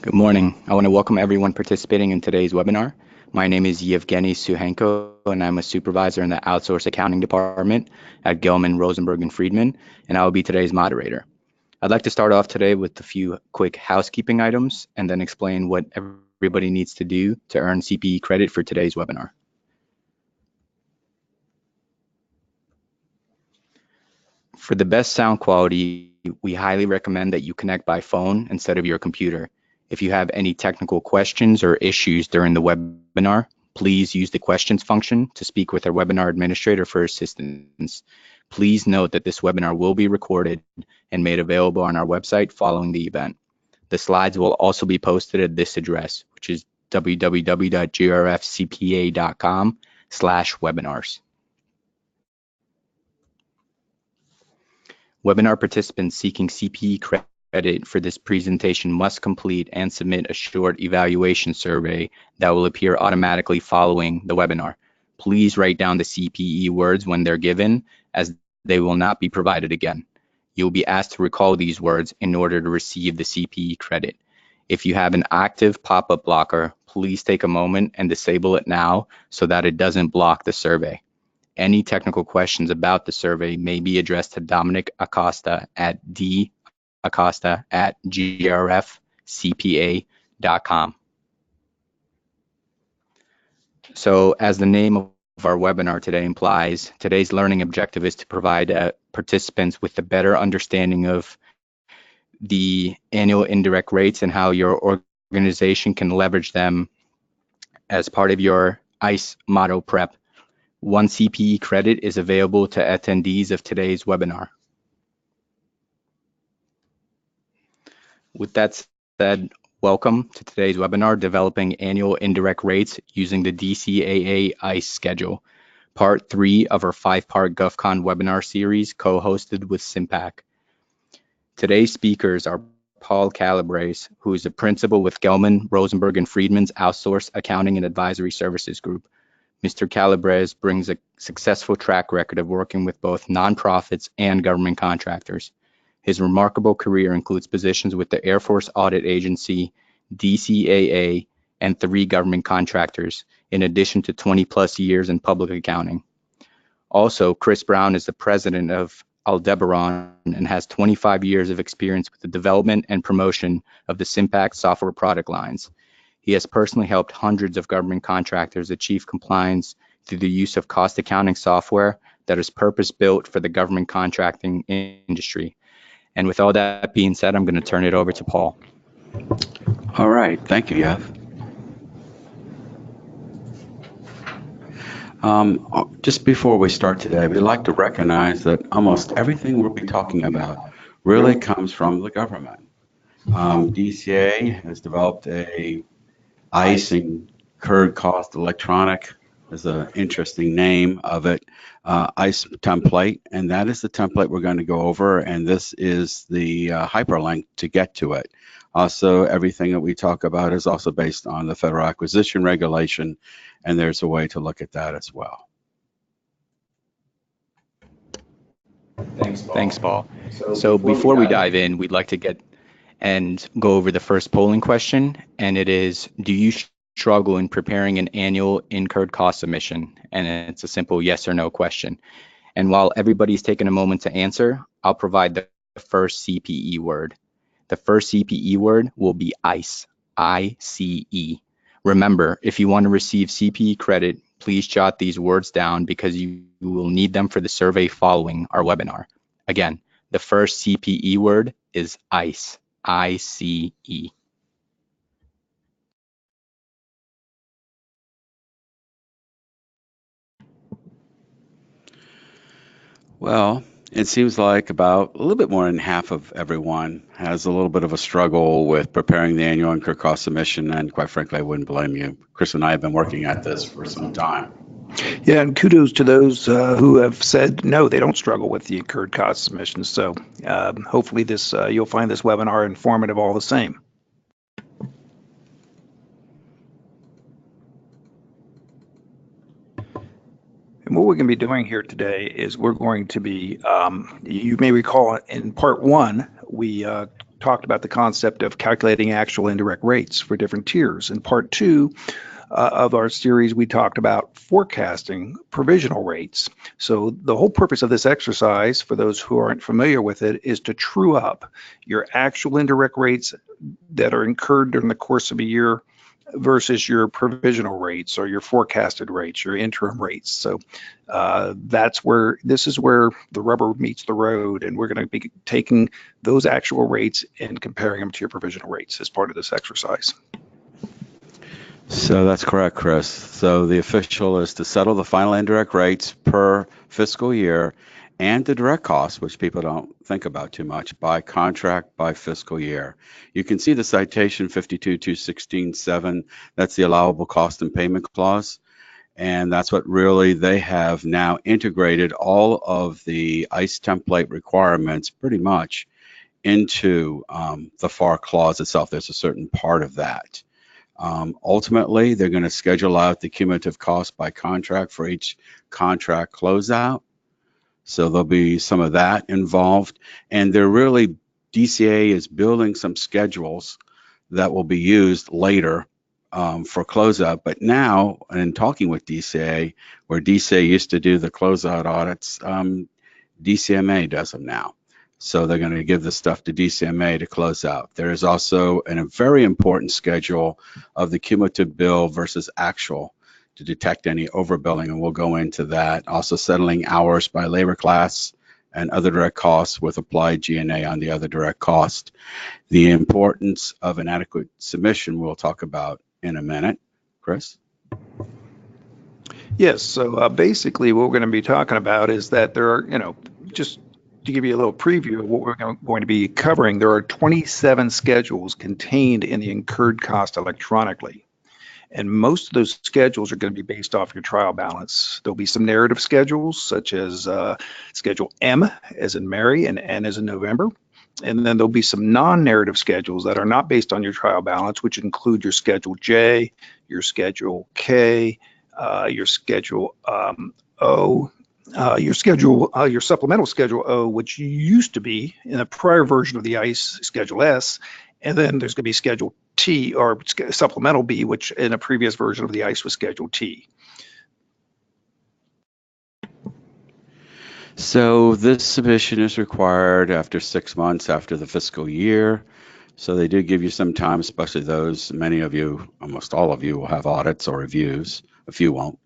Good morning. I want to welcome everyone participating in today's webinar. My name is Yevgeny Suhenko, and I'm a supervisor in the Outsource Accounting Department at Gelman, Rosenberg, and Friedman, and I will be today's moderator. I'd like to start off today with a few quick housekeeping items and then explain what everybody needs to do to earn CPE credit for today's webinar. For the best sound quality, we highly recommend that you connect by phone instead of your computer. If you have any technical questions or issues during the webinar, please use the questions function to speak with our webinar administrator for assistance. Please note that this webinar will be recorded and made available on our website following the event. The slides will also be posted at this address, which is www.grfcpa.com/webinars. Webinar participants seeking CPE credit for this presentation must complete and submit a short evaluation survey that will appear automatically following the webinar. Please write down the CPE words when they're given, as they will not be provided again. You'll be asked to recall these words in order to receive the CPE credit. If you have an active pop-up blocker, please take a moment and disable it now so that it doesn't block the survey. Any technical questions about the survey may be addressed to Dominic Acosta at dacosta@grfcpa.com. So as the name of our webinar today implies, today's learning objective is to provide participants with a better understanding of the annual indirect rates and how your organization can leverage them as part of your ICE motto prep. One CPE credit is available to attendees of today's webinar. With that said, welcome to today's webinar, Developing Annual Indirect Rates Using the DCAA ICE Schedule, Part 3 of our 5-part GovCon webinar series co-hosted with SIMPAC. Today's speakers are Paul Calabrese, who is a principal with Gelman, Rosenberg, and Friedman's Outsourced Accounting and Advisory Services Group. Mr. Calabrese brings a successful track record of working with both nonprofits and government contractors. His remarkable career includes positions with the Air Force Audit Agency, DCAA, and 3 government contractors, in addition to 20-plus years in public accounting. Also, Chris Brown is the president of Aldebaran and has 25 years of experience with the development and promotion of the SIMPAC software product lines. He has personally helped hundreds of government contractors achieve compliance through the use of cost accounting software that is purpose-built for the government contracting industry. And with all that being said, I'm going to turn it over to Paul. All right, thank you, Yev. Just before we start today, we'd like to recognize that almost everything we'll be talking about really comes from the government. DCA has developed a ICE incurred cost electronic is an interesting name of it, ICE template, and that is the template we're going to go over, and this is the hyperlink to get to it. Also, everything that we talk about is also based on the Federal Acquisition Regulation, and there's a way to look at that as well. Thanks, Paul. So before we dive in, we'd like to get and go over the first polling question, and it is, do you struggle in preparing an annual incurred cost submission? And it's a simple yes or no question. And while everybody's taking a moment to answer, I'll provide the first CPE word. The first CPE word will be ICE, I-C-E. Remember, if you want to receive CPE credit, please jot these words down because you will need them for the survey following our webinar. Again, the first CPE word is ICE, I-C-E. Well, it seems like about a little bit more than half of everyone has a little bit of a struggle with preparing the annual incurred cost submission, and quite frankly, I wouldn't blame you. Chris and I have been working at this for some time. Yeah, and kudos to those who have said no, they don't struggle with the incurred cost submissions. So hopefully this you'll find this webinar informative all the same. And what we're going to be doing here today is we're going to be, you may recall in part 1, we talked about the concept of calculating actual indirect rates for different tiers. In part 2 of our series, we talked about forecasting provisional rates. So the whole purpose of this exercise, for those who aren't familiar with it, is to true up your actual indirect rates that are incurred during the course of a year versus your provisional rates or your forecasted rates, your interim rates. So this is where the rubber meets the road, and we're going to be taking those actual rates and comparing them to your provisional rates as part of this exercise. So that's correct, Chris. So the official is to settle the final indirect rates per fiscal year and the direct costs, which people don't think about too much, by contract by fiscal year. You can see the citation 52-216-7. That's the allowable cost and payment clause. And that's what really they have now integrated all of the ICE template requirements pretty much into the FAR clause itself. There's a certain part of that. Ultimately, they're going to schedule out the cumulative cost by contract for each contract closeout. So there'll be some of that involved. And DCAA is building some schedules that will be used later for closeout. But now, in talking with DCAA, where DCAA used to do the closeout audits, DCMA does them now. So they're going to give the stuff to DCMA to close out. There is also a very important schedule of the cumulative bill versus actual to detect any overbilling, and we'll go into that. Also settling hours by labor class and other direct costs with applied G&A on the other direct cost. The importance of an adequate submission we'll talk about in a minute. Chris? Yes, so basically what we're going to be talking about is that there are, just to give you a little preview of what we're going to be covering, there are 27 schedules contained in the incurred cost electronically. And most of those schedules are going to be based off your trial balance. There'll be some narrative schedules, such as Schedule M, as in Mary, and N, as in November. And then there'll be some non-narrative schedules that are not based on your trial balance, which include your Schedule J, your Schedule K, your Schedule O, your supplemental Schedule O, which used to be in a prior version of the ICE Schedule S, and then there's going to be Schedule T, or supplemental B, which in a previous version of the ICE was Schedule T. So this submission is required after 6 months after the fiscal year. So they do give you some time, especially those, many of you, almost all of you will have audits or reviews. A few won't.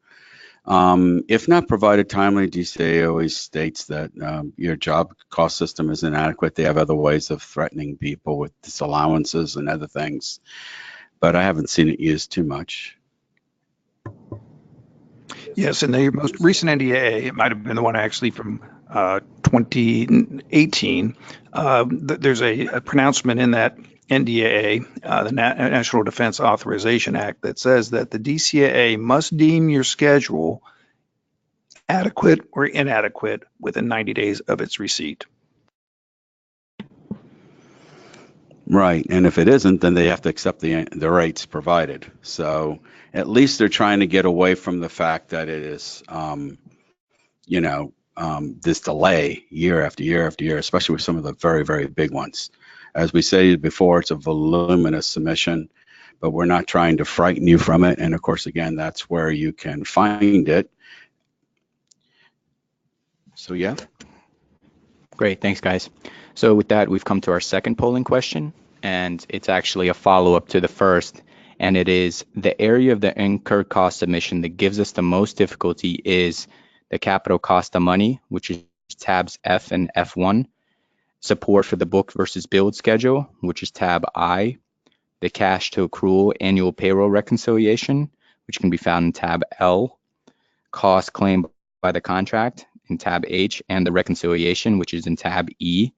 If not provided timely, DCAA always states that your job cost system is inadequate. They have other ways of threatening people with disallowances and other things, but I haven't seen it used too much. Yes, in the most recent NDAA, it might have been the one actually from 2018. There's a pronouncement in that NDAA, the National Defense Authorization Act, that says that the DCAA must deem your schedule adequate or inadequate within 90 days of its receipt. Right, and if it isn't, then they have to accept the rates provided. So at least they're trying to get away from the fact that it is, this delay year after year after year, especially with some of the very, very big ones. As we said before, it's a voluminous submission, but we're not trying to frighten you from it. And of course, again, that's where you can find it. So yeah. Great, thanks guys. So with that, we've come to our second polling question, and it's actually a follow-up to the first, and it is: the area of the incurred cost submission that gives us the most difficulty is the capital cost of money, which is tabs F and F1, support for the book versus billed schedule, which is tab I, the cash to accrual annual payroll reconciliation, which can be found in tab L, cost claimed by the contract in tab H, and the reconciliation, which is in tab E,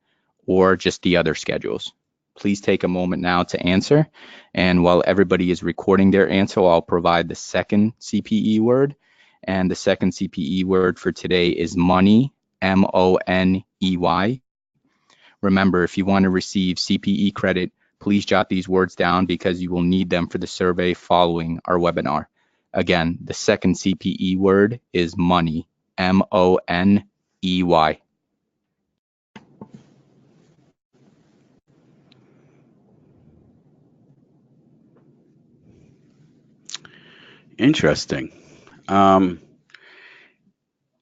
or just the other schedules. Please take a moment now to answer. And while everybody is recording their answer, I'll provide the second CPE word. And the second CPE word for today is money, M-O-N-E-Y. Remember, if you want to receive CPE credit, please jot these words down because you will need them for the survey following our webinar. Again, the second CPE word is money, M-O-N-E-Y. Interesting. Um,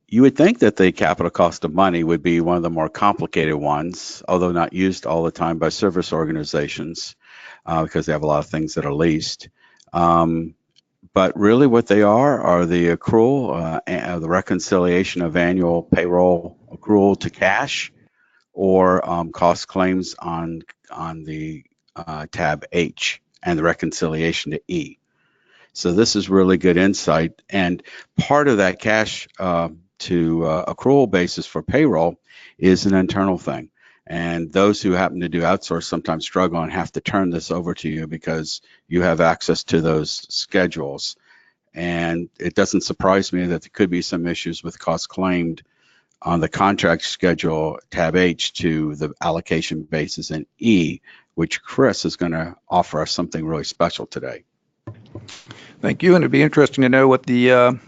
you would think that the capital cost of money would be one of the more complicated ones, although not used all the time by service organizations because they have a lot of things that are leased. Um, but really what they are the accrual, the reconciliation of annual payroll accrual to cash or cost claims on the tab H and the reconciliation to E. So this is really good insight. And part of that cash to accrual basis for payroll is an internal thing. And those who happen to do outsource sometimes struggle and have to turn this over to you because you have access to those schedules. And it doesn't surprise me that there could be some issues with cost claimed on the contract schedule, tab H, to the allocation basis in E, which Chris is going to offer us something really special today. Thank you. And it'd be interesting to know what the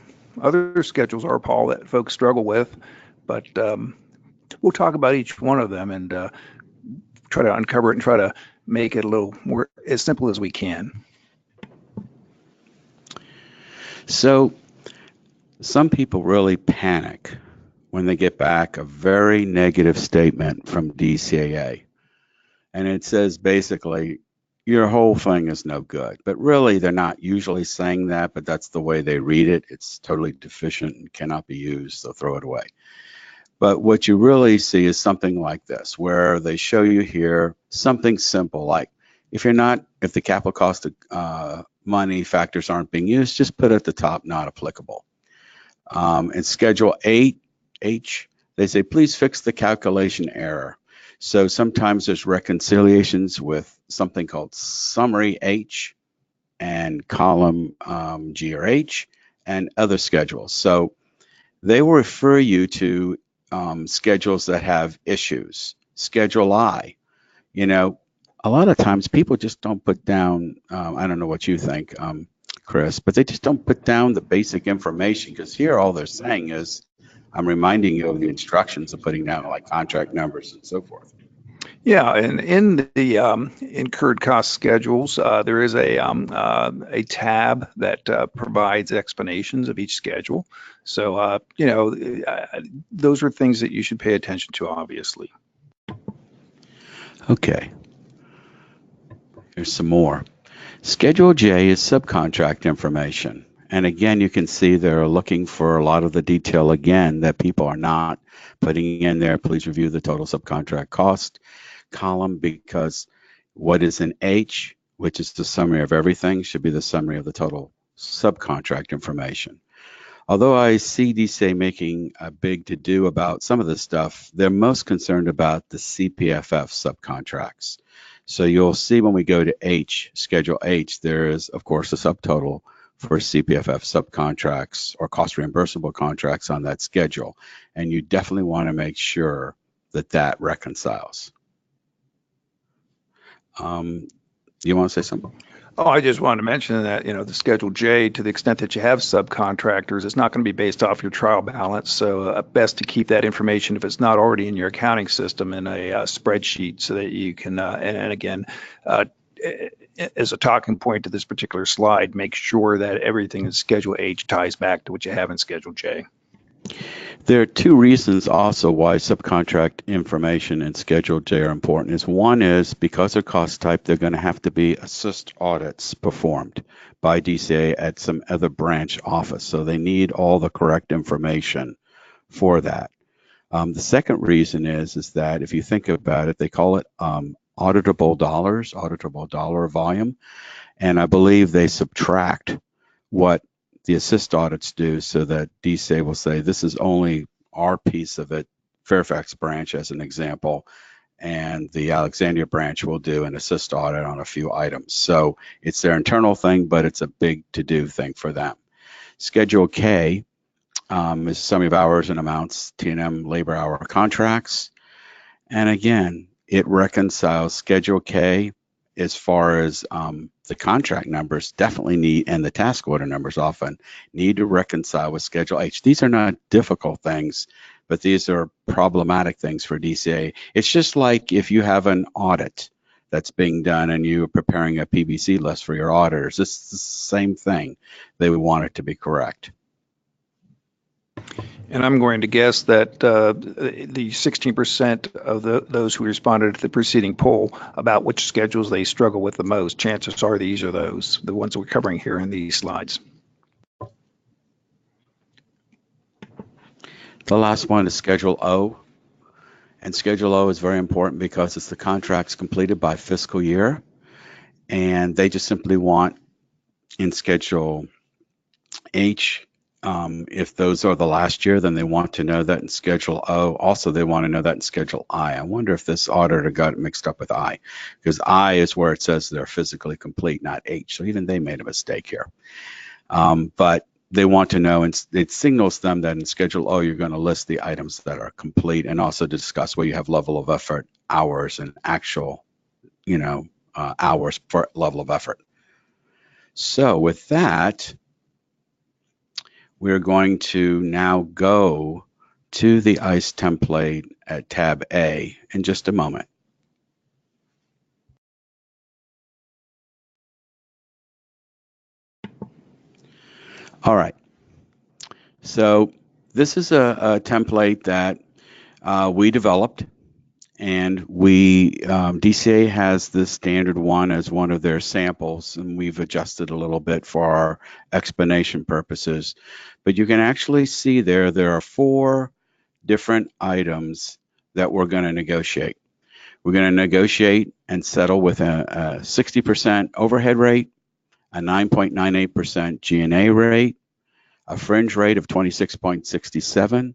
other schedules are, Paul, that folks struggle with. But we'll talk about each one of them and try to uncover it and try to make it a little more as simple as we can. So some people really panic when they get back a very negative statement from DCAA. And it says basically, your whole thing is no good. But really, they're not usually saying that, but that's the way they read it. It's totally deficient and cannot be used, so throw it away. But what you really see is something like this, where they show you here something simple, like if the capital cost of money factors aren't being used, just put at the top, not applicable. In Schedule 8H, they say, please fix the calculation error. So sometimes there's reconciliations with something called summary H and column G or H and other schedules. So they will refer you to schedules that have issues. Schedule I, a lot of times people just don't put down, I don't know what you think, Chris, but they just don't put down the basic information because here all they're saying is, I'm reminding you of the instructions of putting down like contract numbers and so forth. Yeah, and in the incurred cost schedules, there is a tab that provides explanations of each schedule. So, those are things that you should pay attention to, obviously. Okay. Here's some more. Schedule J is subcontract information. And again, you can see they're looking for a lot of the detail again that people are not putting in there. Please review the total subcontract cost column because what is in H, which is the summary of everything, should be the summary of the total subcontract information. Although I see DCAA making a big to-do about some of this stuff, they're most concerned about the CPFF subcontracts. So you'll see when we go to H, Schedule H, there is, of course, a subtotal for CPFF subcontracts or cost reimbursable contracts on that schedule. And you definitely want to make sure that that reconciles. You want to say something? Oh, I just wanted to mention that, the Schedule J, to the extent that you have subcontractors, it's not going to be based off your trial balance. So best to keep that information, if it's not already in your accounting system, in a spreadsheet so that you can, and again, as a talking point to this particular slide, make sure that everything in Schedule H ties back to what you have in Schedule J. There are two reasons also why subcontract information in Schedule J are important. One is because of cost type, they're going to have to be assist audits performed by DCAA at some other branch office. So they need all the correct information for that. The second reason is that if you think about it, they call it auditable dollar volume. And I believe they subtract what the assist audits do so that DCAA will say this is only our piece of it, Fairfax branch as an example, and the Alexandria branch will do an assist audit on a few items. So it's their internal thing, but it's a big to-do thing for them. Schedule K is summary of hours and amounts, T&M labor hour contracts. And again, it reconciles Schedule K as far as the contract numbers definitely need, and the task order numbers often need to reconcile with Schedule H. These are not difficult things, but these are problematic things for DCAA. It's just like if you have an audit that's being done and you are preparing a PBC list for your auditors. It's the same thing. They would want it to be correct. And I'm going to guess that the 16% of those who responded to the preceding poll about which schedules they struggle with the most, chances are these are those, the ones we're covering here in these slides. The last one is Schedule O. And Schedule O is very important because it's the contracts completed by fiscal year. And they just simply want in Schedule H, if those are the last year, then they want to know that in Schedule O. Also, they want to know that in Schedule I. I wonder if this auditor got it mixed up with I, because I is where it says they're physically complete, not H. So even they made a mistake here. But they want to know, and it signals them that in Schedule O, you're going to list the items that are complete and also discuss where you have level of effort, hours, and actual, hours for level of effort. So with that, we're going to now go to the ICE template at tab A in just a moment. All right. So this is a template that we developed, and DCAA has the standard one as one of their samples, and we've adjusted a little bit for our explanation purposes. But you can actually see there are 4 different items that we're going to negotiate. We're going to negotiate and settle with a 60% overhead rate, a 9.98% G&A rate, a fringe rate of 26.67,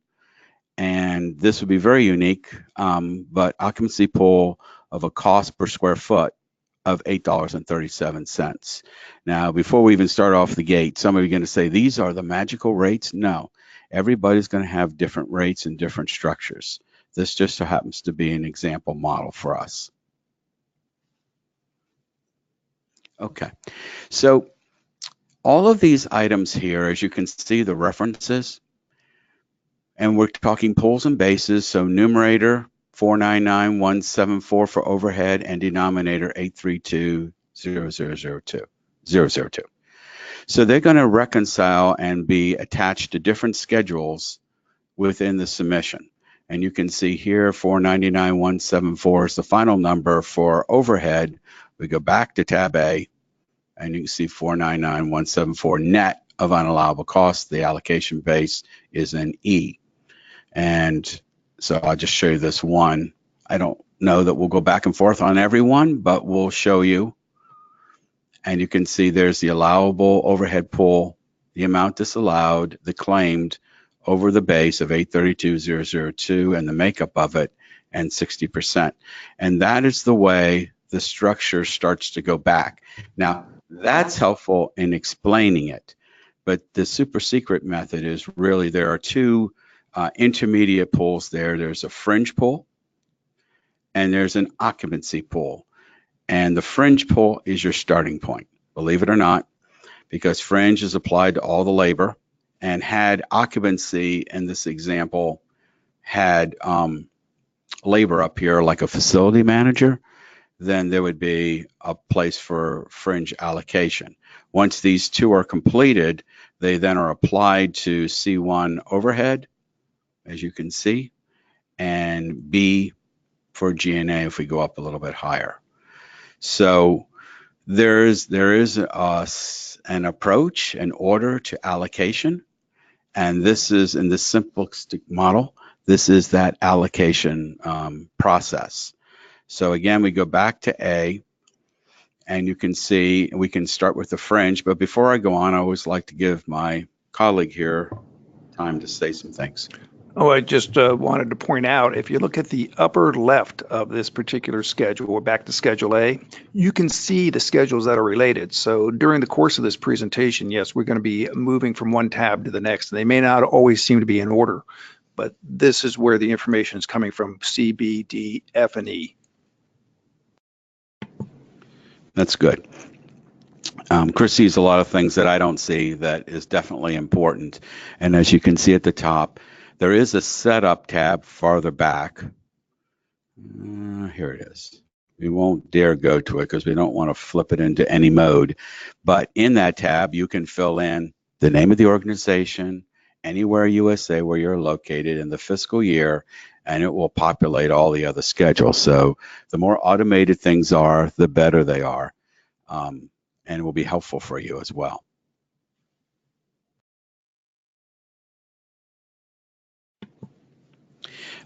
and this would be very unique, but occupancy pool of a cost per square foot of $8.37. Now, before we even start off the gate, some of you are going to say, these are the magical rates? No, everybody's going to have different rates and different structures. This just so happens to be an example model for us. Okay, so all of these items here, as you can see, the references, and we're talking pools and bases, so numerator 499,174 for overhead and denominator 832,002. So they're going to reconcile and be attached to different schedules within the submission. And you can see here 499,174 is the final number for overhead. We go back to tab A, and you can see 499,174 net of unallowable costs. The allocation base is in E. And so I'll just show you this one. I don't know that we'll go back and forth on every one, but we'll show you. And you can see there's the allowable overhead pool, the amount disallowed, the claimed over the base of 832,002 and the makeup of it, and 60%. And that is the way the structure starts to go back. Now, that's helpful in explaining it, but the super secret method is really there are 2 intermediate pools there. There's a fringe pool and there's an occupancy pool. And the fringe pool is your starting point, believe it or not, because fringe is applied to all the labor, and had occupancy in this example had labor up here like a facility manager, then there would be a place for fringe allocation. Once these 2 are completed, they then are applied to C1 overhead, as you can see, and B for G&A if we go up a little bit higher. So there is an approach, an order to allocation, and this is in the simplistic model. This is that allocation process. So again, we go back to A, and you can see we can start with the fringe. But before I go on, I always like to give my colleague here time to say some things. Oh, I just wanted to point out, if you look at the upper left of this particular schedule, we're back to Schedule A, you can see the schedules that are related. So during the course of this presentation, yes, we're going to be moving from one tab to the next. They may not always seem to be in order, but this is where the information is coming from: C, B, D, F, and E. That's good. Chris sees a lot of things that I don't see that is definitely important. And as you can see at the top, there is a setup tab farther back. Here it is. We won't dare go to it because we don't want to flip it into any mode. But in that tab, you can fill in the name of the organization, anywhere USA where you're located in the fiscal year, and it will populate all the other schedules. So the more automated things are, the better they are, and it will be helpful for you as well.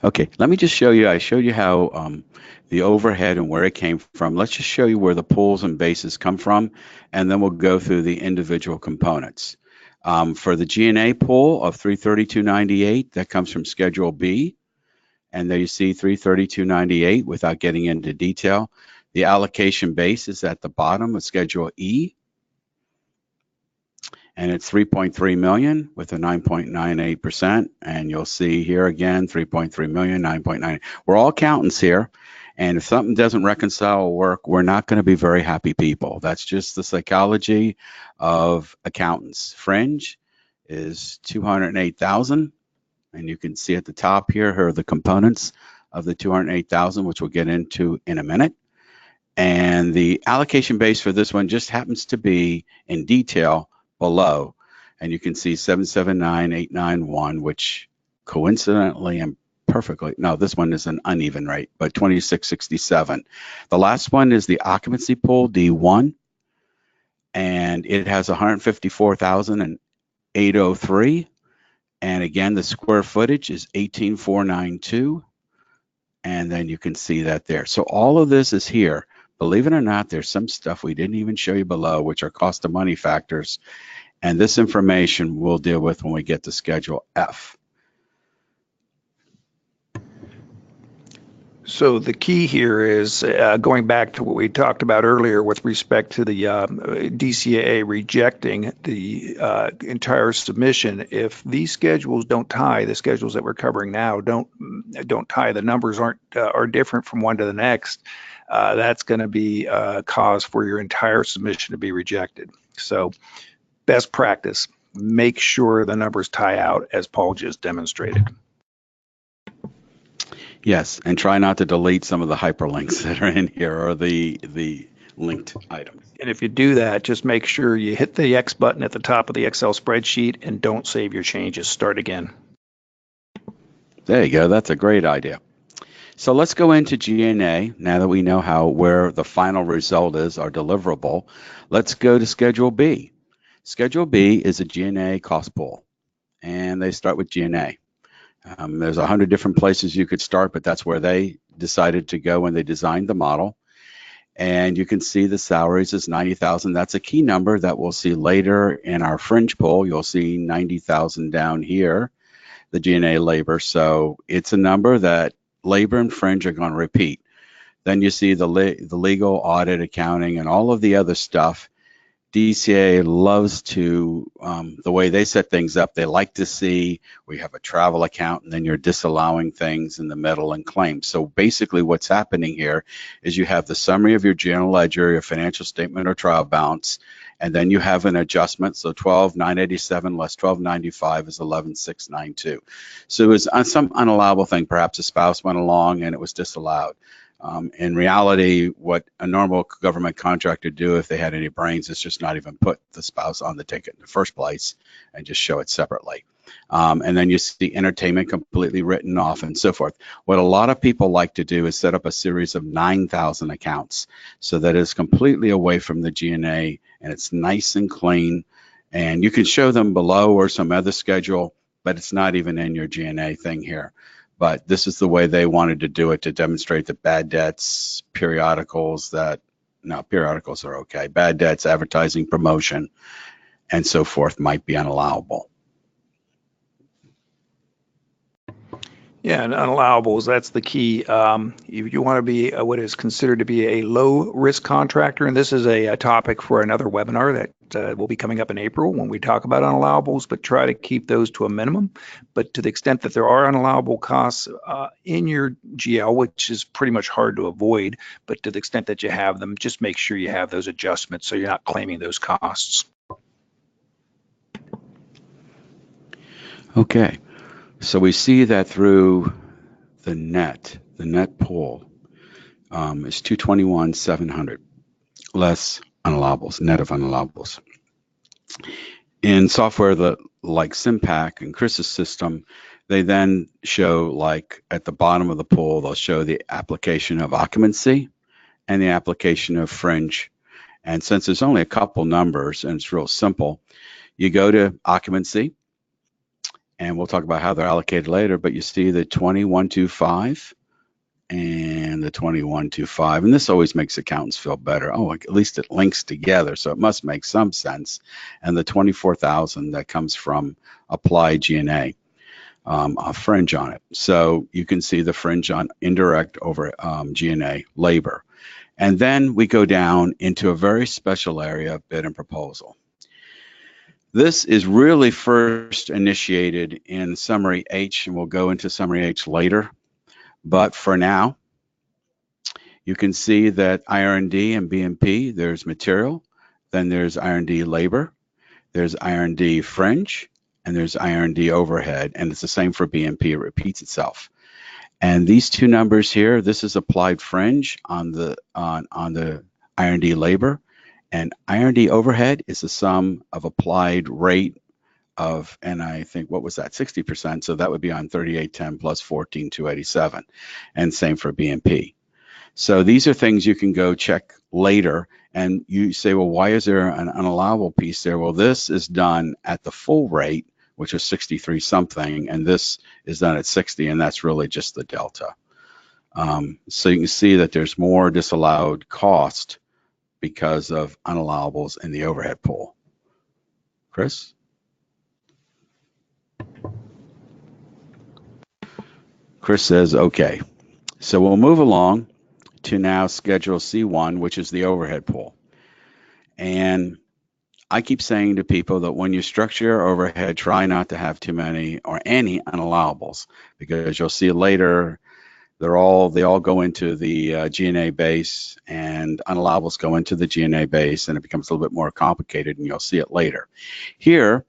Okay, let me just show you. I showed you how the overhead and where it came from. Let's just show you where the pools and bases come from, and then we'll go through the individual components. For the G&A pool of 332.98, that comes from Schedule B, and there you see 332.98 without getting into detail. The allocation base is at the bottom of Schedule E, and it's 3.3 million with a 9.98%. And you'll see here again, 3.3 million, 9.9. We're all accountants here. And if something doesn't reconcile or work, we're not going to be very happy people. That's just the psychology of accountants. Fringe is 208,000. And you can see at the top here are the components of the 208,000, which we'll get into in a minute. And the allocation base for this one just happens to be in detail below, and you can see 779,891, which coincidentally and perfectly, no, this one is an uneven rate, but 2667. The last one is the occupancy pool, D1, and it has 154,803. And again, the square footage is 18,492. And then you can see that there. So all of this is here. Believe it or not, there's some stuff we didn't even show you below, which are cost of money factors. And this information we'll deal with when we get to Schedule F. So the key here is going back to what we talked about earlier with respect to the DCAA rejecting the entire submission. If these schedules don't tie, the schedules that we're covering now don't tie, the numbers are different from one to the next, that's going to be a cause for your entire submission to be rejected. So best practice, make sure the numbers tie out as Paul just demonstrated. Yes, and try not to delete some of the hyperlinks that are in here or the linked items. And if you do that, just make sure you hit the X button at the top of the Excel spreadsheet and don't save your changes. Start again. There you go. That's a great idea. So let's go into G&A now that we know where the final result is, our deliverable. Let's go to Schedule B. Schedule B is a G&A cost pool, and they start with G&A. There's 100 different places you could start, but that's where they decided to go when they designed the model. And you can see the salaries is 90,000. That's a key number that we'll see later in our fringe pool. You'll see 90,000 down here, the G&A labor. So it's a number that labor and fringe are going to repeat. Then you see the legal, audit, accounting, and all of the other stuff. DCAA loves to, the way they set things up, they like to see we have a travel account and then you're disallowing things in the middle and claims. So basically what's happening here is you have the summary of your general ledger, your financial statement or trial balance, and then you have an adjustment. So 12,987 less 1295 is 11,692. So it was some unallowable thing. Perhaps a spouse went along and it was disallowed. In reality, what a normal government contractor do if they had any brains is just not even put the spouse on the ticket in the first place and just show it separately. And then you see entertainment completely written off and so forth. What a lot of people like to do is set up a series of 9,000 accounts so that it's completely away from the G&A and it's nice and clean. And you can show them below or some other schedule, but it's not even in your G&A thing here. But this is the way they wanted to do it to demonstrate that bad debts, periodicals are okay. Bad debts, advertising, promotion, and so forth might be unallowable. Yeah, and unallowables, that's the key. You want to be what is considered to be a low-risk contractor, and this is a topic for another webinar that will be coming up in April when we talk about unallowables, but try to keep those to a minimum. But to the extent that there are unallowable costs in your GL, which is pretty much hard to avoid, but to the extent that you have them, just make sure you have those adjustments so you're not claiming those costs. Okay. So we see that through the net pool, is 221,700 less unallowables, net of unallowables. In software that like SimPack and Chris's system, they then show, like at the bottom of the pool, they'll show the application of occupancy and the application of fringe. And since there's only a couple numbers and it's real simple, you go to occupancy, and we'll talk about how they're allocated later, but you see the 2125 and the 2125, and this always makes accountants feel better. Oh, at least it links together, so it must make some sense. And the 24,000 that comes from applied G&A, a fringe on it. So you can see the fringe on indirect over G&A labor. And then we go down into a very special area of bid and proposal. This is really first initiated in Summary H, and we'll go into Summary H later. But for now, you can see that IR&D and BMP, there's material, then there's IR&D labor, there's IR&D fringe, and there's IR&D overhead, and it's the same for BMP, it repeats itself. And these two numbers here, this is applied fringe on the IR&D labor, and IR&D overhead is the sum of applied rate of, and I think, what was that, 60%, so that would be on 3810 plus 14,287, and same for BMP. So these are things you can go check later, and you say, well, why is there an unallowable piece there? Well, this is done at the full rate, which is 63 something, and this is done at 60, and that's really just the delta. So you can see that there's more disallowed cost because of unallowables in the overhead pool. Chris? Chris says, okay. So we'll move along to now Schedule C1, which is the overhead pool. And I keep saying to people that when you structure your overhead, try not to have too many or any unallowables, because you'll see later they all go into the G&A base, and unallowables go into the G&A base, and it becomes a little bit more complicated, and you'll see it later. Here,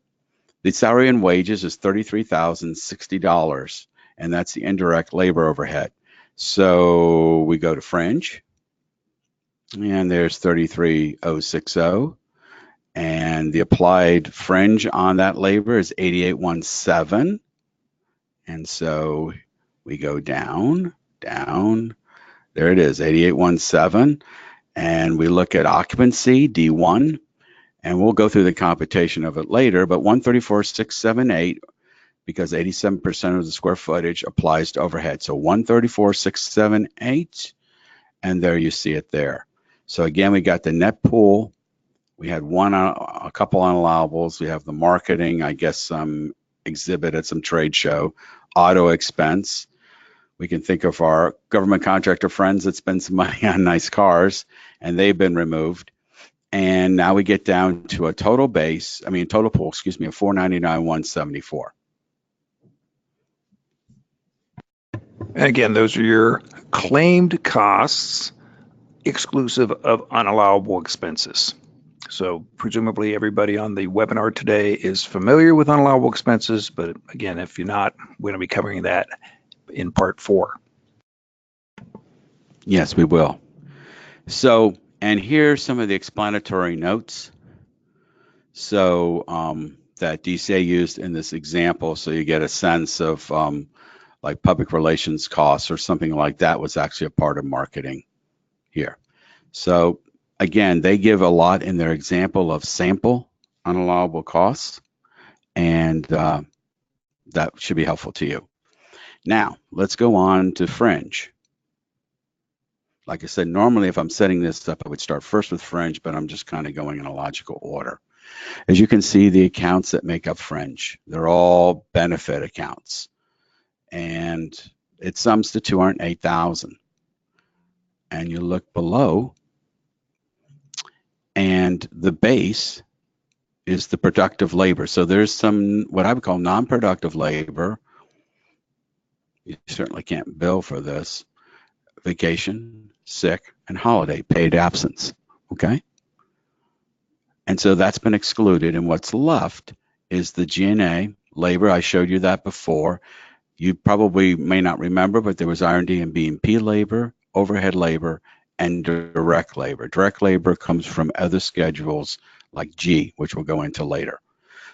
the salary and wages is $33,060, and that's the indirect labor overhead. So we go to fringe, and there's 33,060, and the applied fringe on that labor is 8817, and so we go down, there it is, 8817, and we look at occupancy, D1, and we'll go through the computation of it later, but 134,678, because 87% of the square footage applies to overhead. So 134,678, and there you see it there. So again, we got the net pool. We had a couple unallowables. We have the marketing, I guess some exhibit at some trade show, auto expense. We can think of our government contractor friends that spend some money on nice cars, and they've been removed. And now we get down to a total pool, of $499,174. And again, those are your claimed costs exclusive of unallowable expenses. So presumably everybody on the webinar today is familiar with unallowable expenses, but again, if you're not, we're going to be covering that in part 4. Yes, we will. So, and here's some of the explanatory notes. So that DCA used in this example, so you get a sense of like public relations costs or something like that was actually a part of marketing here. So again, they give a lot in their example of sample unallowable costs, and that should be helpful to you. Now, let's go on to fringe. Like I said, normally if I'm setting this up, I would start first with fringe, but I'm just kind of going in a logical order. As you can see, the accounts that make up fringe, they're all benefit accounts, and it sums to $208,000. And you look below, and the base is the productive labor. So there's some, what I would call non-productive labor. You certainly can't bill for this. Vacation, sick, and holiday, paid absence, okay? And so that's been excluded, and what's left is the G&A labor. I showed you that before. You probably may not remember, but there was R&D and BMP labor, overhead labor, and direct labor. Direct labor comes from other schedules like G, which we'll go into later.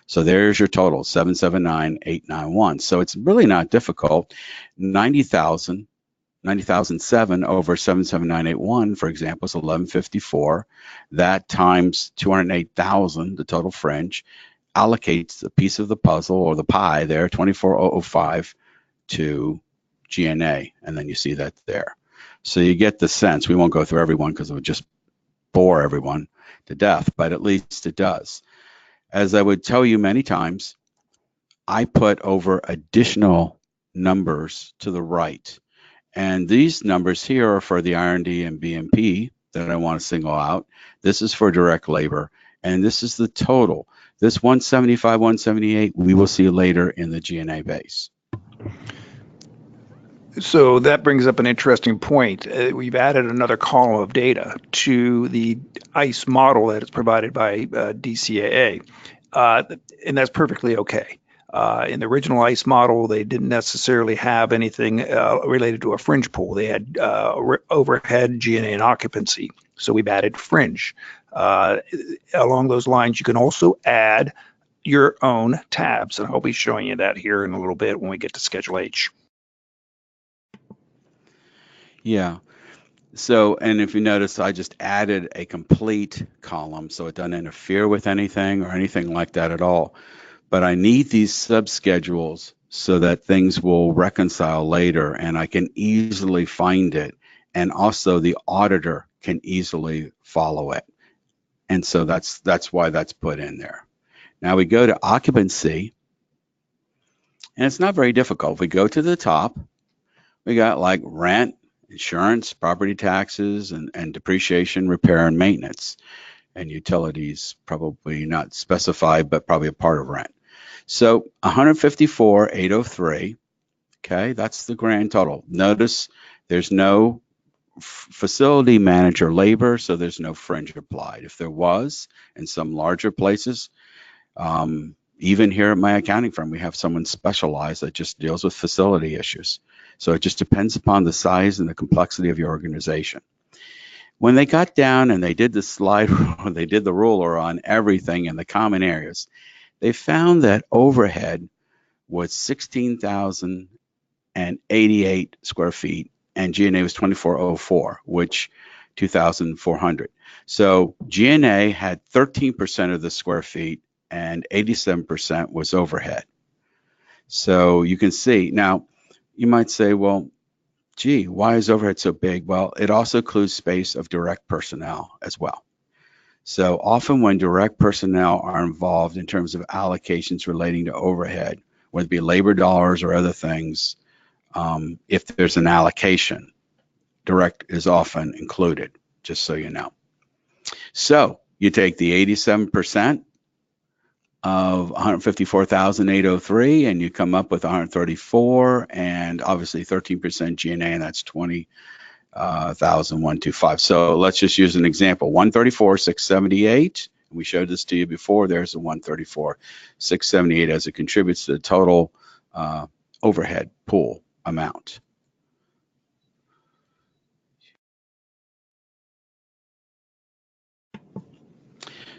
So there's your total, 779,891. So it's really not difficult. 90,007 over 77981, for example, is 1154. That times 208,000, the total fringe, allocates a piece of the puzzle or the pie there, 24,005 to G&A, and then you see that there. So you get the sense. We won't go through everyone because it would just bore everyone to death, but at least it does. As I would tell you many times, I put over additional numbers to the right. And these numbers here are for the R&D and BMP that I want to single out. This is for direct labor, and this is the total. This 175, 178, we will see later in the G&A base. So that brings up an interesting point. We've added another column of data to the ICE model that is provided by DCAA, and that's perfectly okay. In the original ICE model, they didn't necessarily have anything related to a fringe pool. They had overhead, G&A, and occupancy. So we've added fringe. Along those lines, you can also add your own tabs, and I'll be showing you that here in a little bit when we get to Schedule H. Yeah. So, and if you notice, I just added a complete column, so it doesn't interfere with anything or anything like that at all. But I need these subschedules so that things will reconcile later and I can easily find it. And also the auditor can easily follow it. And so that's why that's put in there. Now we go to occupancy, and it's not very difficult. If we go to the top, we got like rent, insurance, property taxes, and depreciation, repair, and maintenance. And utilities, probably not specified, but probably a part of rent. So 154,803, okay, that's the grand total. Notice there's no facility manager labor, so there's no fringe applied. If there was, in some larger places, even here at my accounting firm, we have someone specialized that just deals with facility issues. So it just depends upon the size and the complexity of your organization. When they got down and they did the slide, they did the ruler on everything in the common areas, they found that overhead was 16,088 square feet and G&A was 2,404, which 2,400. So G&A had 13% of the square feet and 87% was overhead. So you can see, now you might say, well, gee, why is overhead so big? Well, it also includes space of direct personnel as well. So often when direct personnel are involved in terms of allocations relating to overhead, whether it be labor dollars or other things, if there's an allocation, direct is often included, just so you know. So you take the 87% of 154,803 and you come up with 134 and obviously 13% G&A, and that's 20,125. So let's just use an example. 134,678. We showed this to you before. There's a 134,678 as it contributes to the total overhead pool amount.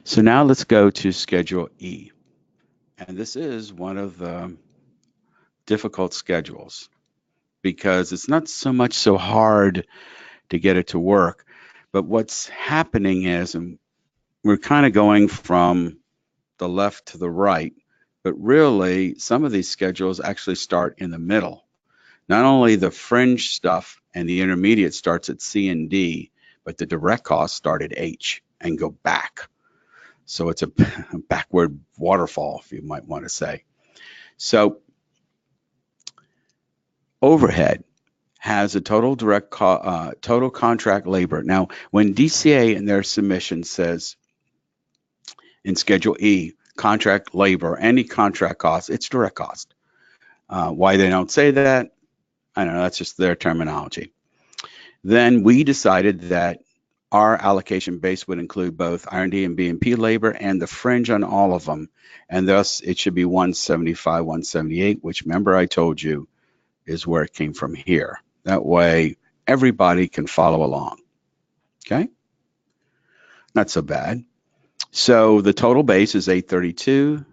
So now let's go to Schedule E. And this is one of the difficult schedules because it's not so much so hard to get it to work, but what's happening is, and we're kind of going from the left to the right, but really some of these schedules actually start in the middle. Not only the fringe stuff and the intermediate starts at C and D, but the direct costs start at H and go back. So it's a backward waterfall, if you might want to say. So overhead has a total direct total contract labor. Now, when DCA in their submission says in Schedule E, contract labor, any contract cost, it's direct cost. Why they don't say that, I don't know, that's just their terminology. Then we decided that our allocation base would include both R&D and BMP labor and the fringe on all of them. And thus it should be 175, 178, which remember I told you is where it came from here. That way everybody can follow along. Okay? Not so bad. So the total base is 832.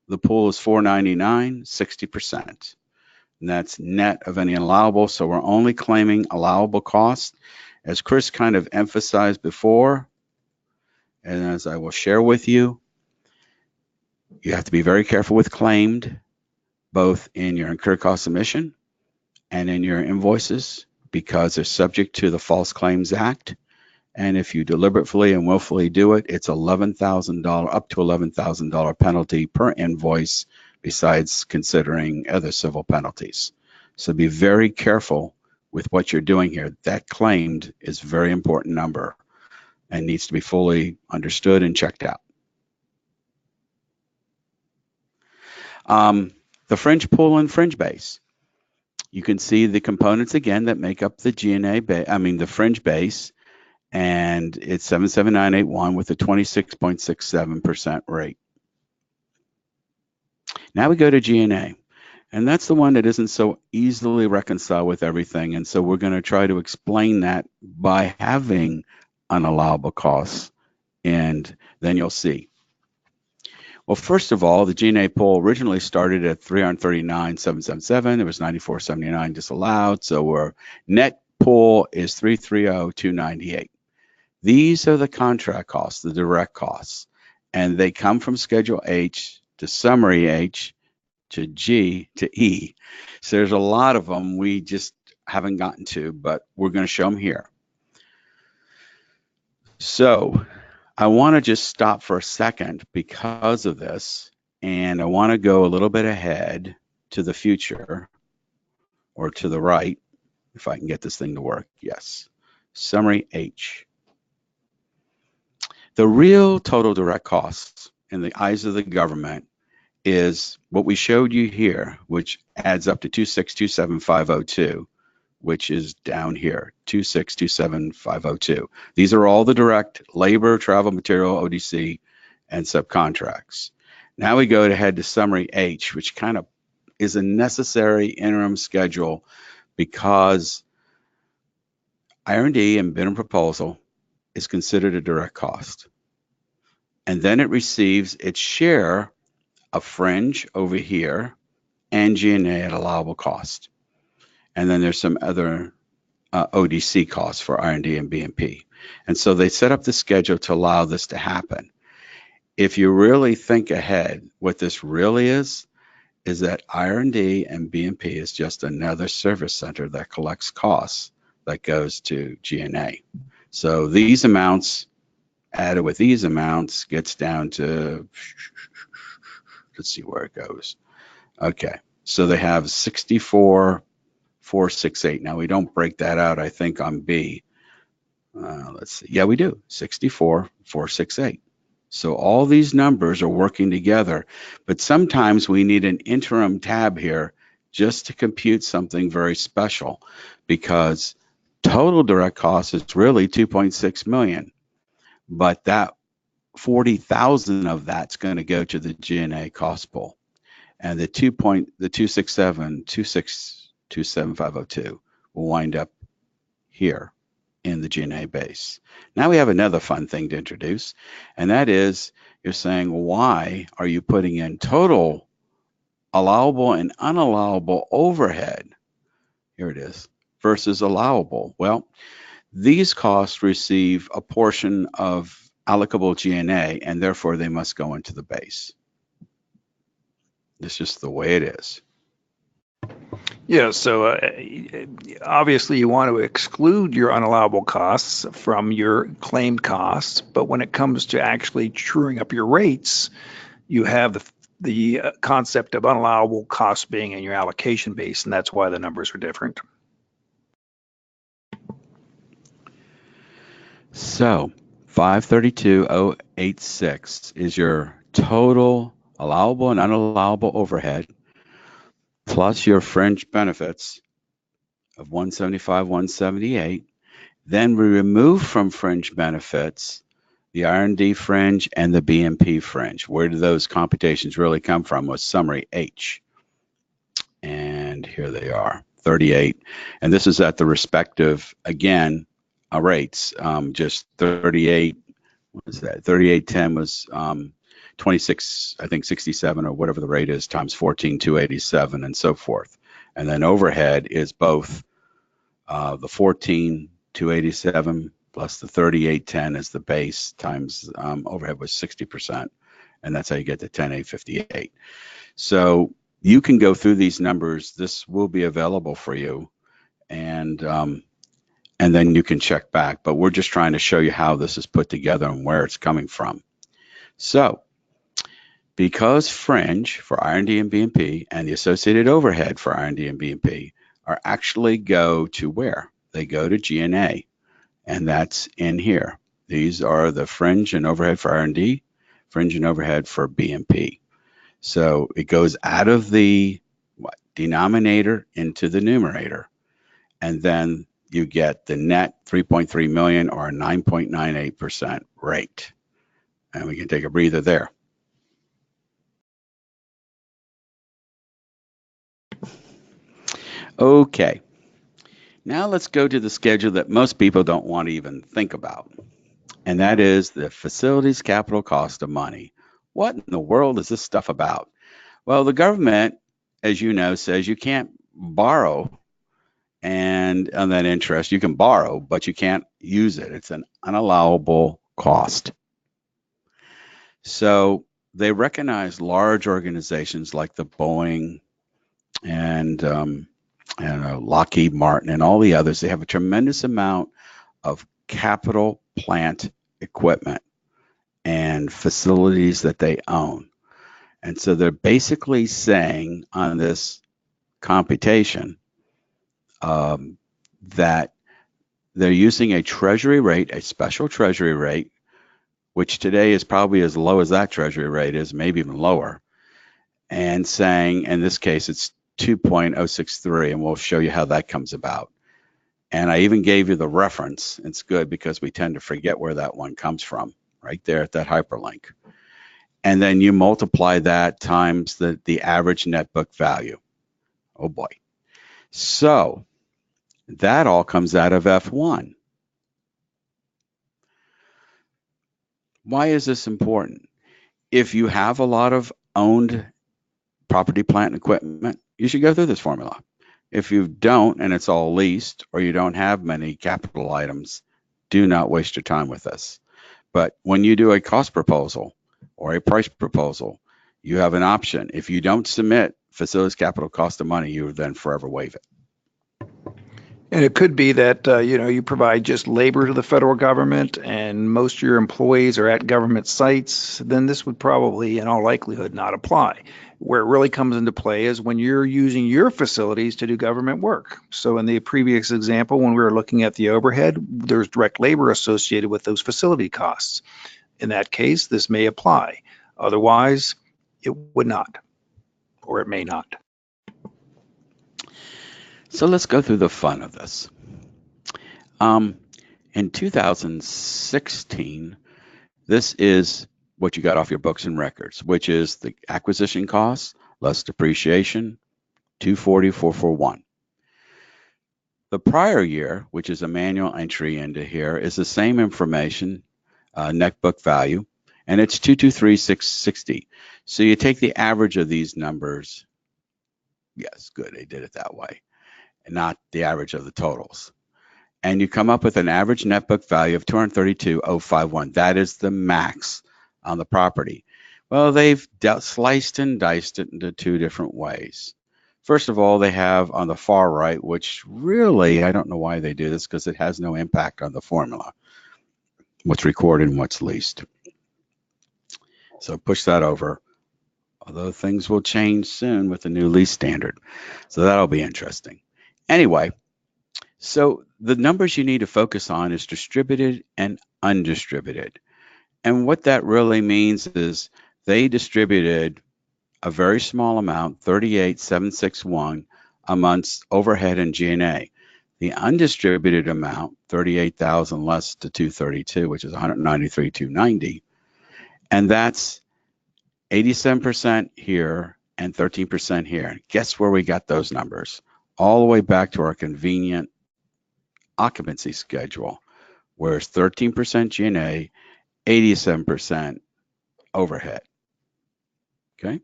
The pool is 499, 60%. And that's net of any allowable. So we're only claiming allowable costs. As Chris kind of emphasized before, and as I will share with you, you have to be very careful with claimed, both in your incurred cost submission and in your invoices, because they're subject to the False Claims Act. And if you deliberately and willfully do it, it's $11,000, up to $11,000 penalty per invoice, besides considering other civil penalties. So be very careful with what you're doing here. That claimed is a very important number and needs to be fully understood and checked out. The fringe pool and fringe base. You can see the components again that make up the the fringe base, and it's 77981 with a 26.67% rate. Now we go to G&A, and that's the one that isn't so easily reconciled with everything, and so we're going to try to explain that by having unallowable costs, and then you'll see. Well, first of all, the G&A pool originally started at 339,777. There was 94,79 disallowed, so our net pool is 330,298. These are the contract costs, the direct costs, and they come from Schedule H to Summary H to G to E. So there's a lot of them we just haven't gotten to, but we're going to show them here. So I want to just stop for a second because of this, and I want to go a little bit ahead to the future, or to the right, if I can get this thing to work. Yes. Summary H. The real total direct costs in the eyes of the government is what we showed you here, which adds up to 2627502, which is down here, 2627502. These are all the direct labor, travel, material, ODC, and subcontracts. Now we go ahead to Summary H, which kind of is a necessary interim schedule because R&D and bid and proposal is considered a direct cost. And then it receives its share of fringe over here and G&A at allowable cost. And then there's some other ODC costs for R&D and B&P. And so they set up the schedule to allow this to happen. If you really think ahead, what this really is that R&D and B&P is just another service center that collects costs that goes to G&A. So these amounts added with these amounts gets down to, let's see where it goes. Okay, so they have 64,468. Now we don't break that out, I think, on B. Let's see. Yeah, we do. 64,468. So all these numbers are working together, but sometimes we need an interim tab here just to compute something very special, because total direct cost is really 2.6 million, but that 40,000 of that's going to go to the G&A cost pool, and the 2.627,502 will wind up here in the G&A base. Now we have another fun thing to introduce, and that is you're saying, why are you putting in total allowable and unallowable overhead? Here it is, versus allowable. Well, these costs receive a portion of allocable G&A, and therefore they must go into the base. It's just the way it is. Yeah, so obviously you want to exclude your unallowable costs from your claimed costs, but when it comes to actually truing up your rates, you have the concept of unallowable costs being in your allocation base, and that's why the numbers are different. So 532,086 is your total allowable and unallowable overhead, plus your fringe benefits of 175, 178. Then we remove from fringe benefits the R&D fringe and the B&P fringe. Where do those computations really come from? Was Summary H. And here they are, 38. And this is at the respective, again, rates. Just 38, what is that? 3810 was 26, I think 67 or whatever the rate is, times 14,287 and so forth. And then overhead is both the 14,287 plus the 3810 is the base times overhead was 60%. And that's how you get to 10,858. So you can go through these numbers. This will be available for you. And then you can check back. But we're just trying to show you how this is put together and where it's coming from. So because fringe for R&D and B&P and the associated overhead for R&D and B&P are actually go to where? They go to G&A, and that's in here. These are the fringe and overhead for R&D, fringe and overhead for B&P. So it goes out of the denominator into the numerator, and then you get the net 3.3 million or a 9.98% rate. And we can take a breather there. Okay, now let's go to the schedule that most people don't want to even think about, and that is the facilities capital cost of money. What in the world is this stuff about? Well, the government, as you know, says you can't borrow and on that interest. You can borrow, but you can't use it. It's an unallowable cost. So they recognize large organizations like the Boeing and Lockheed Martin and all the others. They have a tremendous amount of capital plant equipment and facilities that they own. And so they're basically saying on this computation that they're using a treasury rate, a special treasury rate, which today is probably as low as that treasury rate is, maybe even lower, and saying, in this case, it's 2.063, and we'll show you how that comes about. And I even gave you the reference. It's good because we tend to forget where that one comes from, right there at that hyperlink. And then you multiply that times the average net book value. Oh boy. So that all comes out of F1. Why is this important? If you have a lot of owned property, plant, and equipment, you should go through this formula. If you don't, and it's all leased, or you don't have many capital items, do not waste your time with this. But when you do a cost proposal or a price proposal, you have an option. If you don't submit facilities capital cost of money, you then forever waive it. And it could be that, you provide just labor to the federal government and most of your employees are at government sites, then this would probably, in all likelihood, not apply. Where it really comes into play is when you're using your facilities to do government work. So in the previous example, when we were looking at the overhead, there's direct labor associated with those facility costs. In that case, this may apply. Otherwise, it would not, or it may not. So let's go through the fun of this. In 2016, this is what you got off your books and records, which is the acquisition costs less depreciation, 240,441. The prior year, which is a manual entry into here, is the same information, net book value, and it's 223,660. So you take the average of these numbers. Yes, good, they did it that way, and not the average of the totals. And you come up with an average net book value of 232,051. That is the max on the property. Well, they've sliced and diced it into two different ways. First of all, they have on the far right, which really, I don't know why they do this because it has no impact on the formula, what's recorded and what's leased. So push that over, although things will change soon with the new lease standard. So that'll be interesting. Anyway, so the numbers you need to focus on is distributed and undistributed. And what that really means is they distributed a very small amount, 38,761, amongst overhead and G&A. The undistributed amount, 38,000 less to 232, which is 193,290. And that's 87% here and 13% here. Guess where we got those numbers? all the way back to our convenient occupancy schedule, where it's 13% G&A, 87% overhead. Okay.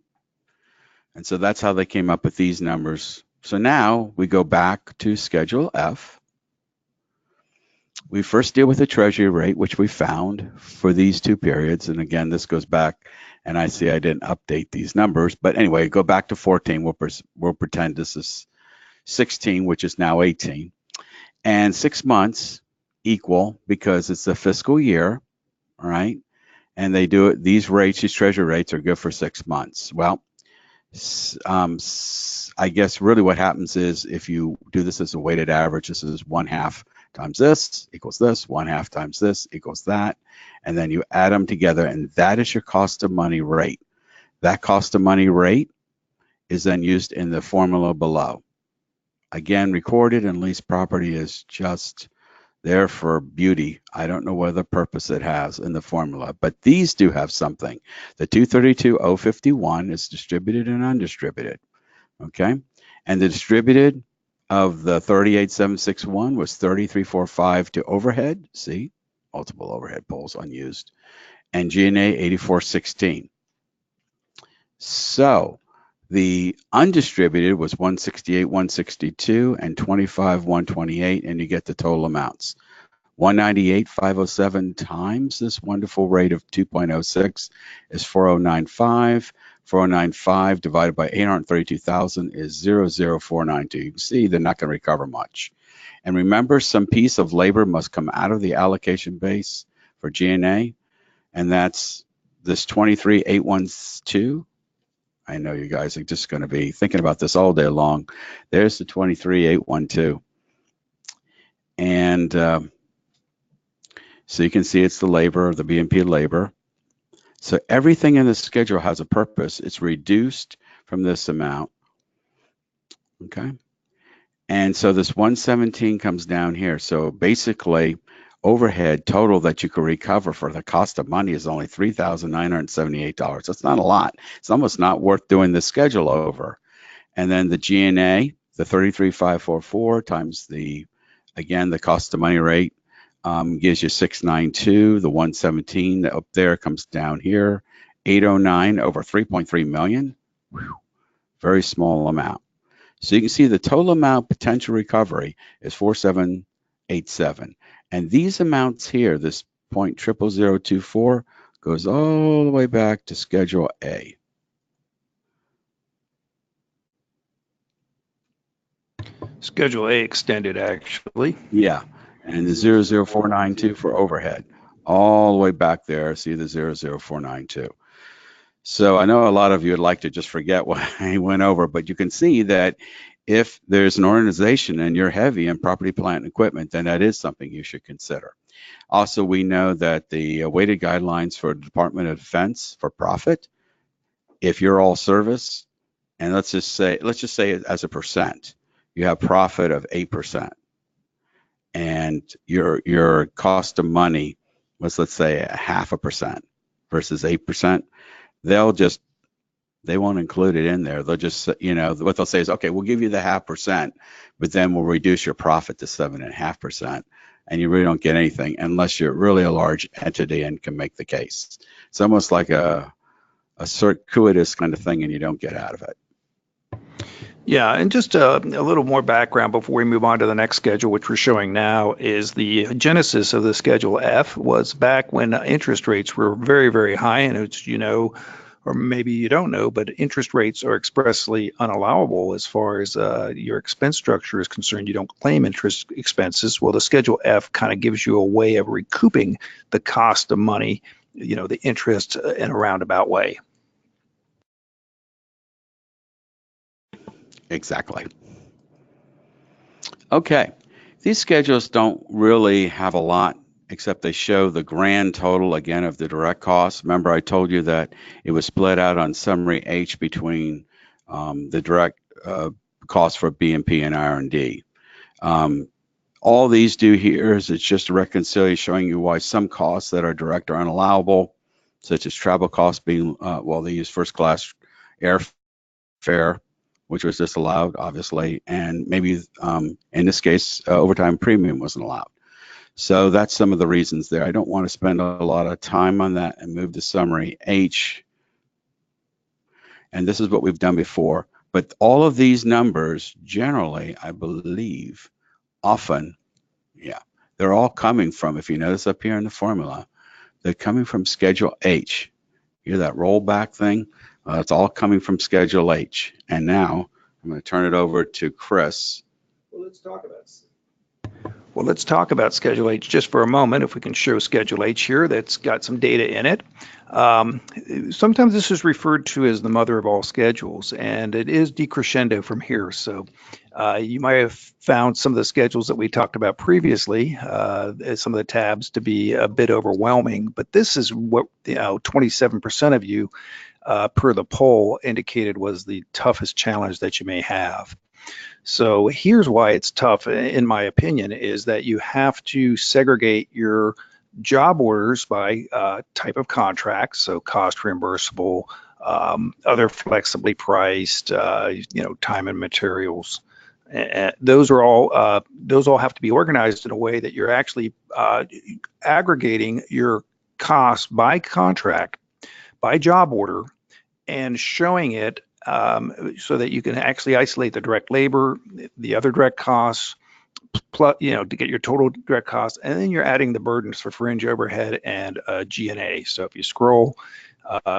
And so that's how they came up with these numbers. So now we go back to Schedule F. We first deal with the treasury rate, which we found for these two periods. And again, this goes back, and I see I didn't update these numbers. But anyway, go back to 14. We'll pretend this is 16, which is now 18. And 6 months equal, because it's the fiscal year, all right? And they do it, these rates, these treasury rates are good for 6 months. Well, I guess really what happens is if you do this as a weighted average, this is 1/2 times this equals this, 1/2 times this equals that, and then you add them together, and that is your cost of money rate. That cost of money rate is then used in the formula below. Again, recorded and leased property is just there for beauty. I don't know what other purpose it has in the formula, but these do have something. The 232,051 is distributed and undistributed, okay? And the distributed of the 38,761 was 3345 to overhead, see, multiple overhead poles unused, and G&A 8416. So the undistributed was 168, 162, and 25, 128, and you get the total amounts. 198, 507 times this wonderful rate of 2.06 is 4095. 4095 divided by 832,000 is 00492. You can see they're not going to recover much. And remember, some piece of labor must come out of the allocation base for G&A, and that's this 23,812. I know you guys are just going to be thinking about this all day long. There's the 23,812. And so you can see it's the labor, the B&P labor. So everything in the schedule has a purpose. It's reduced from this amount, okay? And so this 117 comes down here. So basically, overhead total that you can recover for the cost of money is only $3,978. That's not a lot. It's almost not worth doing the schedule over. And then the G&A, the 33,544 times the, again, the cost of money rate gives you 692. The 117 up there comes down here, 809 over 3.3 million. Whew, very small amount. So you can see the total amount potential recovery is 4787. And these amounts here, this 0.00024, goes all the way back to Schedule A. Schedule A extended, actually. Yeah, and the 00492 for overhead, all the way back there, see the 00492. So I know a lot of you would like to just forget what I went over, but you can see that if there's an organization and you're heavy in property, plant, and equipment, then that is something you should consider. Also, we know that the weighted guidelines for the Department of Defense for profit, if you're all service, and let's just say as a percent, you have profit of 8%, and your cost of money was, let's say, 0.5% versus 8%. They won't include it in there. They'll just, what they'll say is, okay, we'll give you the 0.5%, but then we'll reduce your profit to 7.5%. And you really don't get anything unless you're really a large entity and can make the case. It's almost like a circuitous kind of thing, and you don't get out of it. Yeah, and just a little more background before we move on to the next schedule, which we're showing now, is the genesis of the Schedule F was back when interest rates were very, very high, and it's, or maybe you don't know, but interest rates are expressly unallowable as far as your expense structure is concerned. You don't claim interest expenses. Well, the Schedule F kind of gives you a way of recouping the cost of money, the interest in a roundabout way. Exactly. Okay, these schedules don't really have a lot, except they show the grand total, again, of the direct costs. Remember, I told you that it was split out on summary H between the direct costs for B&P and R&D. All these do here is it's just a reconciliation showing you why some costs that are direct are unallowable, such as travel costs being, they use first class airfare, which was disallowed, obviously, and maybe in this case, overtime premium wasn't allowed. So that's some of the reasons there. I don't want to spend a lot of time on that and move to summary H. And this is what we've done before. But all of these numbers, generally, I believe, often, yeah, they're all coming from, if you notice up here in the formula, they're coming from Schedule H. You hear that rollback thing? It's all coming from Schedule H. And now I'm going to turn it over to Chris. Well, let's talk about Schedule H just for a moment. If we can show Schedule H here, that's got some data in it. Sometimes this is referred to as the mother of all schedules, and it is decrescendo from here. So you might have found some of the schedules that we talked about previously, some of the tabs, to be a bit overwhelming, but this is what 27% of you per the poll indicated was the toughest challenge that you may have. So here's why it's tough, in my opinion, is that you have to segregate your job orders by type of contract, so cost reimbursable, other flexibly priced, time and materials. Those all have to be organized in a way that you're actually aggregating your costs by contract, by job order, and showing it so that you can actually isolate the direct labor, the other direct costs, plus, to get your total direct costs, and then you're adding the burdens for fringe overhead and G&A. So if you scroll,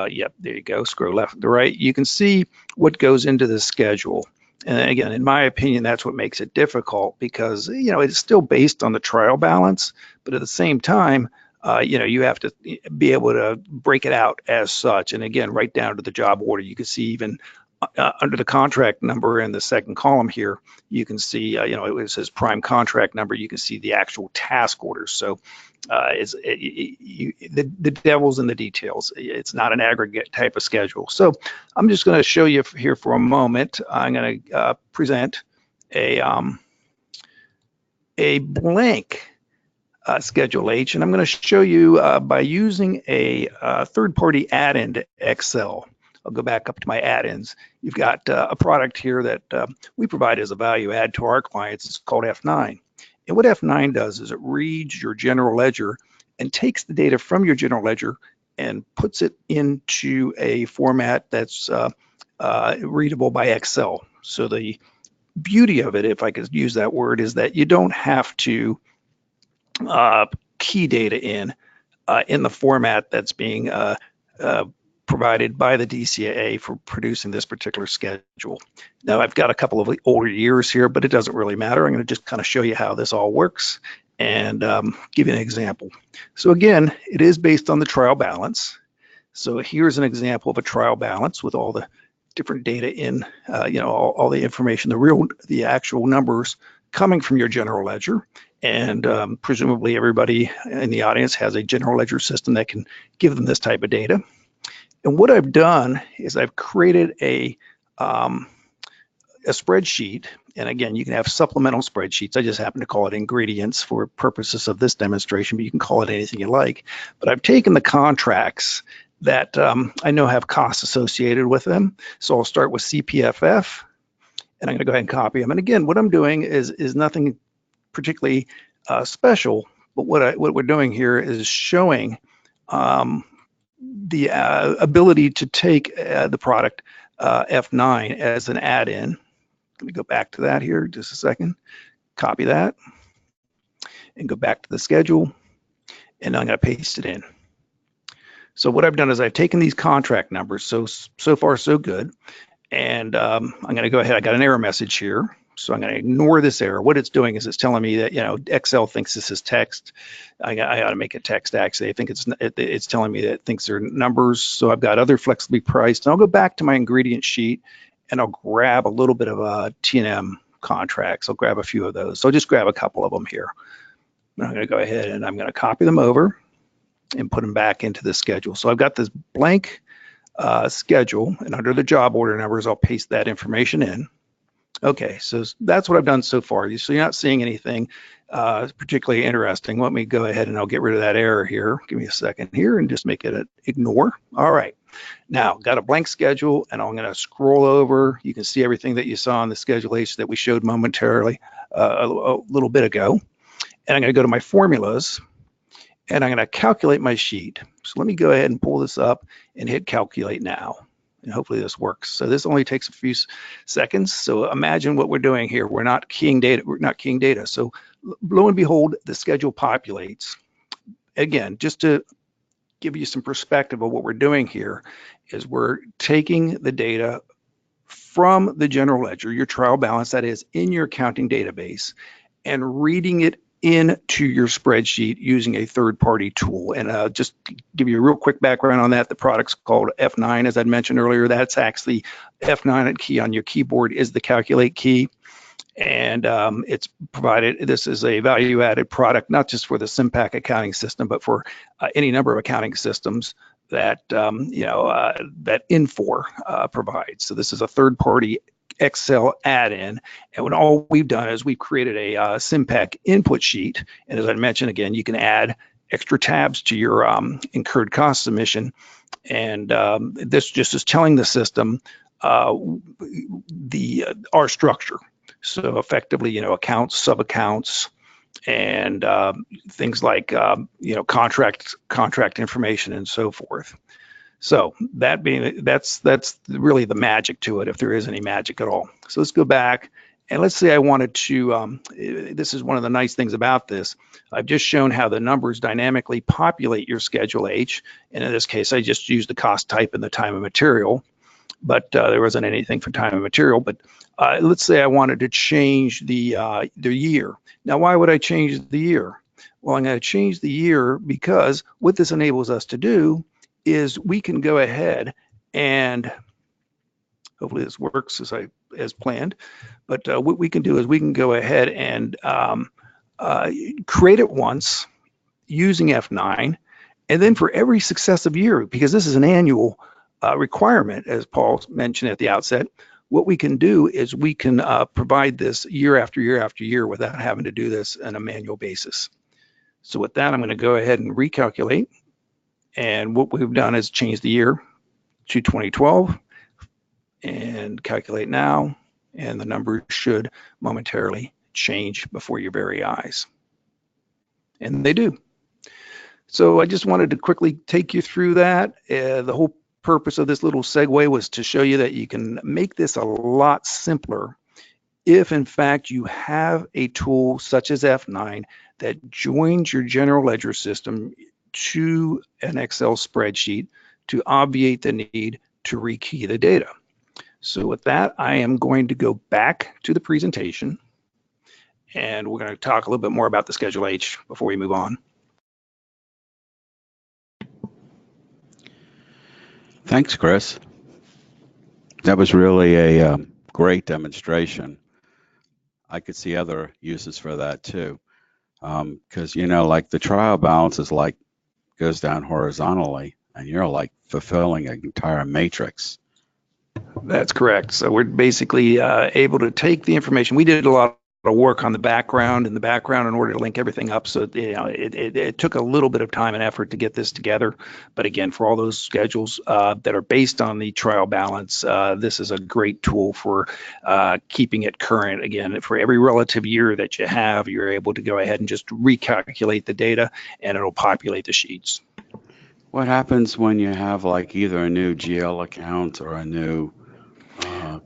yep, there you go, scroll left to right, you can see what goes into the schedule. And again, in my opinion, that's what makes it difficult, because it's still based on the trial balance, but at the same time, you have to be able to break it out as such. And again, right down to the job order, you can see even under the contract number in the second column here, you can see, it says prime contract number. You can see the actual task orders. So the devil's in the details. It's not an aggregate type of schedule. So I'm just going to show you here for a moment. I'm going to present a blank Schedule H, and I'm going to show you by using a third-party add-in to Excel. I'll go back up to my add-ins. You've got a product here that we provide as a value add to our clients. It's called F9. And what F9 does is it reads your general ledger and takes the data from your general ledger and puts it into a format that's readable by Excel. So the beauty of it, if I could use that word, is that you don't have to key data in the format that's being provided by the DCAA for producing this particular schedule. Now, I've got a couple of older years here, but it doesn't really matter. I'm going to just kind of show you how this all works and give you an example. So again, it is based on the trial balance. So here's an example of a trial balance with all the different data in, all the information, the actual numbers coming from your general ledger. And presumably everybody in the audience has a general ledger system that can give them this type of data. And what I've done is I've created a spreadsheet. And again, you can have supplemental spreadsheets. I just happen to call it ingredients for purposes of this demonstration, but you can call it anything you like. But I've taken the contracts that I know have costs associated with them. So I'll start with CPFF, and I'm going to go ahead and copy them. And again, what I'm doing is nothing particularly special, but what we're doing here is showing the ability to take the product F9 as an add-in. Let me go back to that here just a second. Copy that and go back to the schedule, and I'm going to paste it in. So what I've done is I've taken these contract numbers, so far so good, and I'm going to go ahead. I got an error message here. So I'm going to ignore this error. What it's doing is it's telling me that, Excel thinks this is text. I got to make it text, actually. I think it's telling me that it thinks they're numbers. So I've got other flexibly priced. And I'll go back to my ingredient sheet, and I'll grab a little bit of T&M contracts. I'll grab a few of those. So I'll just grab a couple of them here. I'm going to go ahead and I'm going to copy them over and put them back into the schedule. So I've got this blank schedule, and under the job order numbers, I'll paste that information in. Okay, so that's what I've done so far. So you're not seeing anything particularly interesting. Let me go ahead and I'll get rid of that error here. Give me a second here and just make it an ignore. All right, Now, got a blank schedule, and I'm going to scroll over. You can see everything that you saw on the Schedule H that we showed momentarily a little bit ago. And I'm going to go to my formulas, and I'm going to calculate my sheet. So let me go ahead and pull this up and hit calculate now. And hopefully this works. So this only takes a few seconds. So imagine what we're doing here. We're not keying data. So lo and behold, the schedule populates. Again, just to give you some perspective of what we're doing here is we're taking the data from the general ledger, your trial balance that is in your accounting database, and reading it into your spreadsheet using a third-party tool. And just give you a real quick background on that, the product's called F9, as I mentioned earlier. That's actually F9 key on your keyboard is the calculate key. And it's provided, this is a value-added product, not just for the SIMPAC accounting system, but for any number of accounting systems that, that Infor provides. So this is a third-party Excel add-in, and when all we've done is we've created a SIMPAC input sheet, and as I mentioned again, you can add extra tabs to your incurred cost submission, and this just is telling the system our structure. So effectively, accounts, sub-accounts, and things like contract information and so forth. So that's really the magic to it, if there is any magic at all. So let's go back, and let's say I wanted to, this is one of the nice things about this. I've just shown how the numbers dynamically populate your Schedule H, and in this case, I just used the cost type and the time and material, but there wasn't anything for time and material. But let's say I wanted to change the year. Now, why would I change the year? Well, I'm going to change the year because what this enables us to do is we can go ahead and hopefully this works as planned. But what we can do is we can go ahead and create it once using F9, and then for every successive year, because this is an annual requirement, as Paul mentioned at the outset, what we can do is we can provide this year after year after year without having to do this on a manual basis. So with that, I'm going to go ahead and recalculate. And what we've done is change the year to 2012 and calculate now. And the numbers should momentarily change before your very eyes. And they do. So I just wanted to quickly take you through that. The whole purpose of this little segue was to show you that you can make this a lot simpler if in fact you have a tool such as F9 that joins your general ledger system to an Excel spreadsheet to obviate the need to rekey the data. So with that, I am going to go back to the presentation, and we're going to talk a little bit more about the Schedule H before we move on. Thanks, Chris. That was really a great demonstration. I could see other uses for that too, because like the trial balance is goes down horizontally, and you're like fulfilling an entire matrix. That's correct. So we're basically able to take the information. We did a lot of work on the background in order to link everything up. So it took a little bit of time and effort to get this together. But again, for all those schedules that are based on the trial balance, this is a great tool for keeping it current. Again, for every relative year that you have, you're able to go ahead and just recalculate the data, and it'll populate the sheets. What happens when you have either a new GL account or a new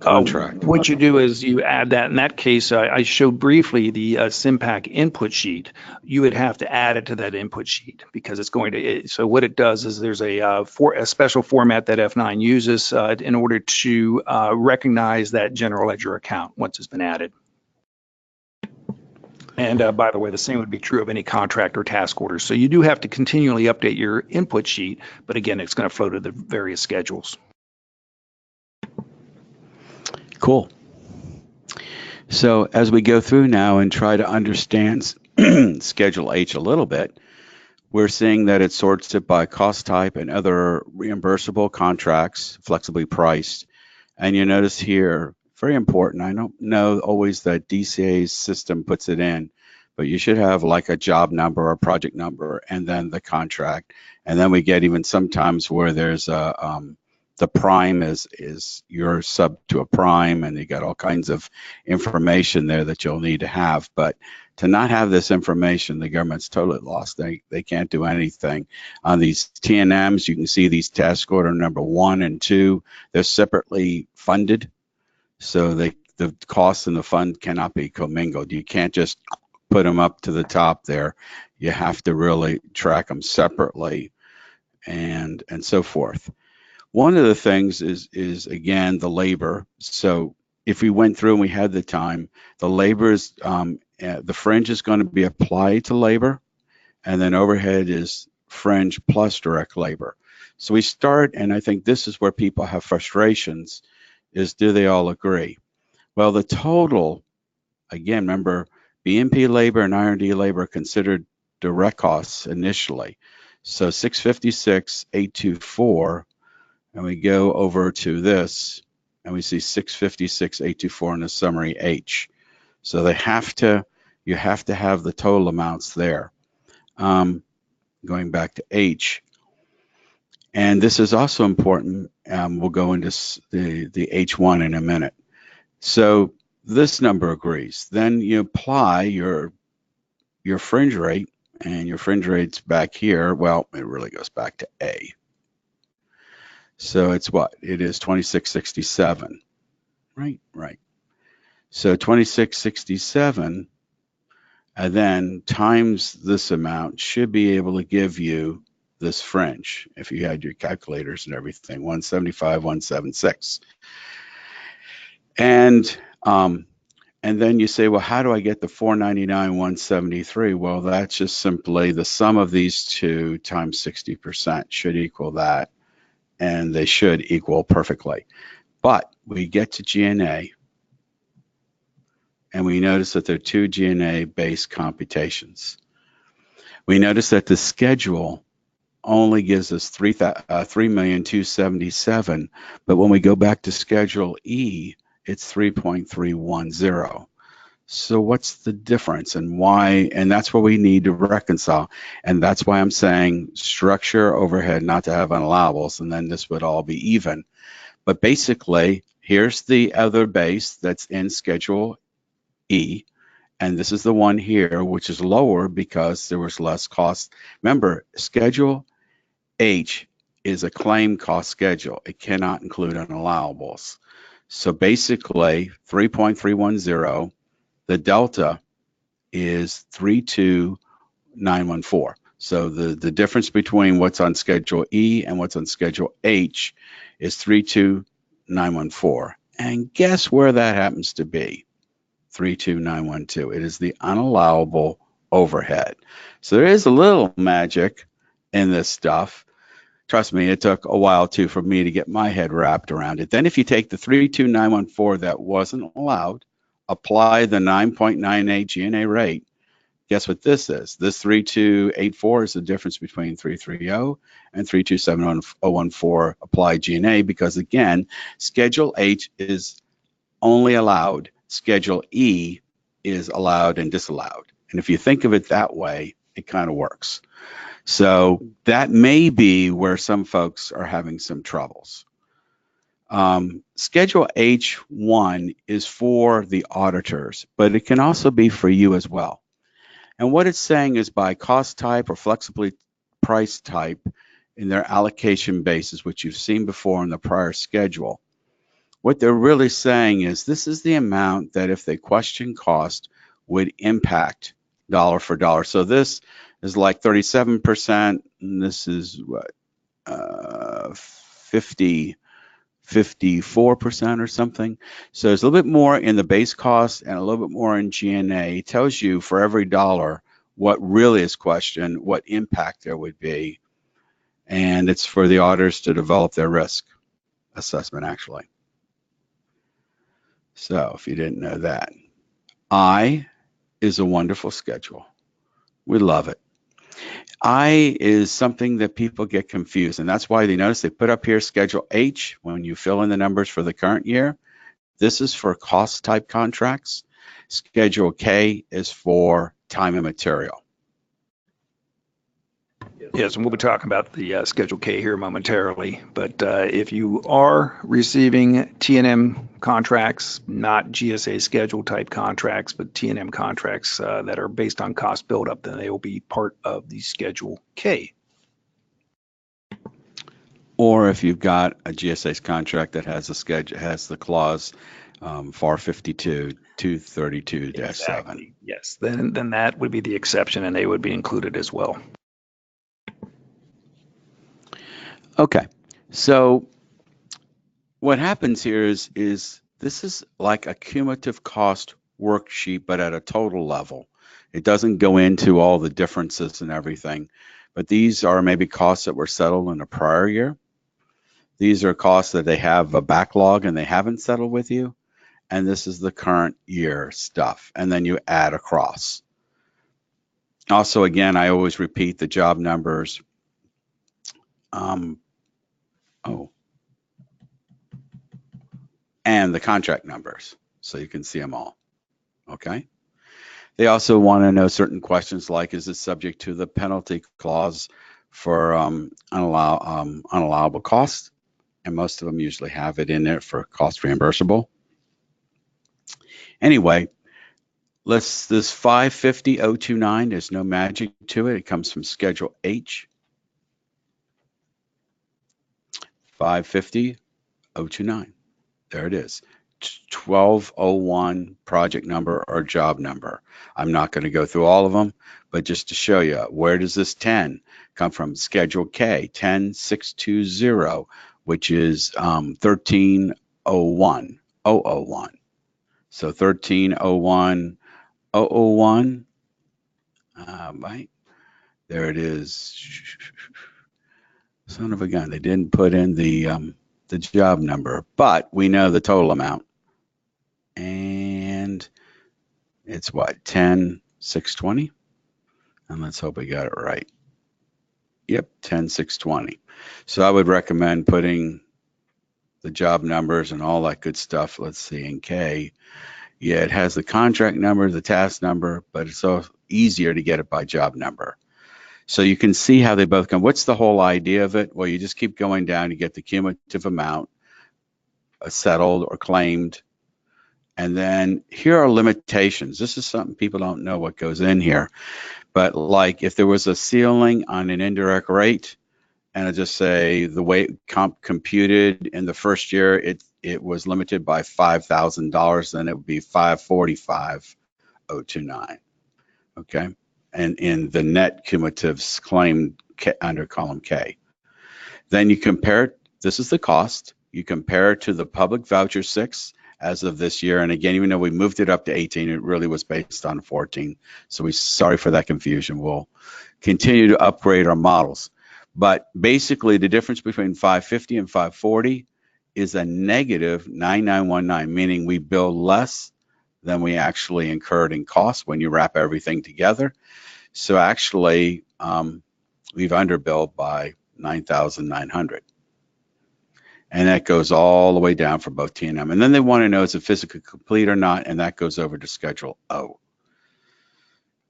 contract? What you do is you add that. In that case, I showed briefly the SIMPAC input sheet. You would have to add it to that input sheet because it's going to. So what it does is there's a special format that F9 uses in order to recognize that general ledger account once it's been added. And by the way, the same would be true of any contract or task orders. So you do have to continually update your input sheet, but again, it's going to flow to the various schedules. Cool. So as we go through now and try to understand Schedule H a little bit, we're seeing that it sorts it by cost type and other reimbursable contracts, flexibly priced. And you notice here, very important, I don't know always that DCA's system puts it in, but you should have a job number or project number and then the contract. And then we get even sometimes where there's a the prime is your sub to a prime, and you got all kinds of information there that you'll need to have. But to not have this information, the government's totally lost. They can't do anything. On these T&Ms, you can see these task order number 1 and 2, they're separately funded. So the costs in the fund cannot be commingled. You can't just put them up to the top there. You have to really track them separately and so forth. One of the things is again, the labor. So if we went through and we had the time, the labor is, the fringe is going to be applied to labor, and then overhead is fringe plus direct labor. So we start, and I think this is where people have frustrations, is do they all agree? Well, the total, again, remember, BMP labor and R&D labor are considered direct costs initially. So 656,824, and we go over to this, and we see 656,824 in the summary H. So you have to have the total amounts there. Going back to H, and this is also important. We'll go into the H1 in a minute. So this number agrees. Then you apply your fringe rate, and your fringe rate's back here. Well, it really goes back to A. So it's what? It is 2667, right? Right. So 2667, and then times this amount should be able to give you this fringe, if you had your calculators and everything, 175, 176. And then you say, well, how do I get the 499, 173? Well, that's just simply the sum of these two times 60% should equal that, and they should equal perfectly. But we get to G&A, and we notice that there are two G&A-based computations. We notice that the schedule only gives us 3,277,000, but when we go back to Schedule E, it's 3.310. So what's the difference, and why? And that's what we need to reconcile. And that's why I'm saying structure overhead not to have unallowables, and then this would all be even. But basically, here's the other base that's in Schedule E, and this is the one here, which is lower because there was less cost. Remember, Schedule H is a claim cost schedule. It cannot include unallowables. So basically, 3.310, the delta is 32914. So the difference between what's on Schedule E and what's on Schedule H is 32914. And guess where that happens to be? 32912. It is the unallowable overhead. So there is a little magic in this stuff. Trust me, it took a while too for me to get my head wrapped around it. Then if you take the 32914 that wasn't allowed, apply the 9.98 G&A rate, guess what this is? This 3284 is the difference between 330 and 327014 applied G&A, because again, Schedule H is only allowed. Schedule E is allowed and disallowed. And if you think of it that way, it kind of works. So that may be where some folks are having some troubles. Schedule H1 is for the auditors, but it can also be for you as well. And what it's saying is by cost type or flexibly price type in their allocation basis, which you've seen before in the prior schedule, what they're really saying is this is the amount that if they question cost would impact dollar for dollar. So this is like 37%, and this is what, 54% or something. So there's a little bit more in the base cost and a little bit more in G&A. It tells you for every dollar what really is questioned, what impact there would be. And it's for the auditors to develop their risk assessment, actually. So if you didn't know that, I is a wonderful schedule. We love it. I is something that people get confused, and that's why they notice they put up here Schedule H when you fill in the numbers for the current year. This is for cost type contracts. Schedule K is for time and material. Yeah, Yes, and we'll be talking about the Schedule K here momentarily. But if you are receiving T&M contracts, not GSA schedule type contracts, but T&M contracts that are based on cost buildup, then they will be part of the Schedule K. Or if you've got a GSA contract that has a schedule, has the clause FAR 52 232-7. Exactly. Yes, then that would be the exception, and they would be included as well. Okay, so what happens here is this is like a cumulative cost worksheet, but at a total level. It doesn't go into all the differences and everything, but these are maybe costs that were settled in a prior year. These are costs that they have a backlog and they haven't settled with you. And this is the current year stuff. And then you add across. Also, again, I always repeat the job numbers. And the contract numbers, so you can see them all. Okay. They also want to know certain questions like, is it subject to the penalty clause for unallowable costs? And most of them usually have it in there for cost reimbursable. Anyway, this 550.029, there's no magic to it. It comes from Schedule H. 550.029. There it is. 1201 project number or job number. I'm not going to go through all of them, but just to show you, where does this 10 come from? Schedule K, 10620, which is 1301, 001. So 1301, 001, right? There it is. Son of a gun, they didn't put in the job number, but we know the total amount. And it's what, 10,620? And let's hope we got it right. Yep, 10,620. So I would recommend putting the job numbers and all that good stuff. Let's see, in K. Yeah, it has the contract number, the task number, but it's so easier to get it by job number. So you can see how they both come. What's the whole idea of it? Well, you just keep going down, you get the cumulative amount settled or claimed. And then here are limitations. This is something people don't know what goes in here. But like if there was a ceiling on an indirect rate, and I just say the way computed in the first year, it was limited by $5,000, then it would be 545.029. Okay. And in the net cumulatives claimed under column K. Then you compare it. This is the cost. You compare it to the public voucher 6 as of this year. And again, even though we moved it up to 18, it really was based on 14. So we're sorry for that confusion. We'll continue to upgrade our models. But basically, the difference between 550 and 540 is a negative 9919, meaning we bill less than we actually incurred in costs when you wrap everything together. So actually, we've underbilled by 9,900. And that goes all the way down for both T&M. And then they want to know is it physically complete or not, and that goes over to Schedule O.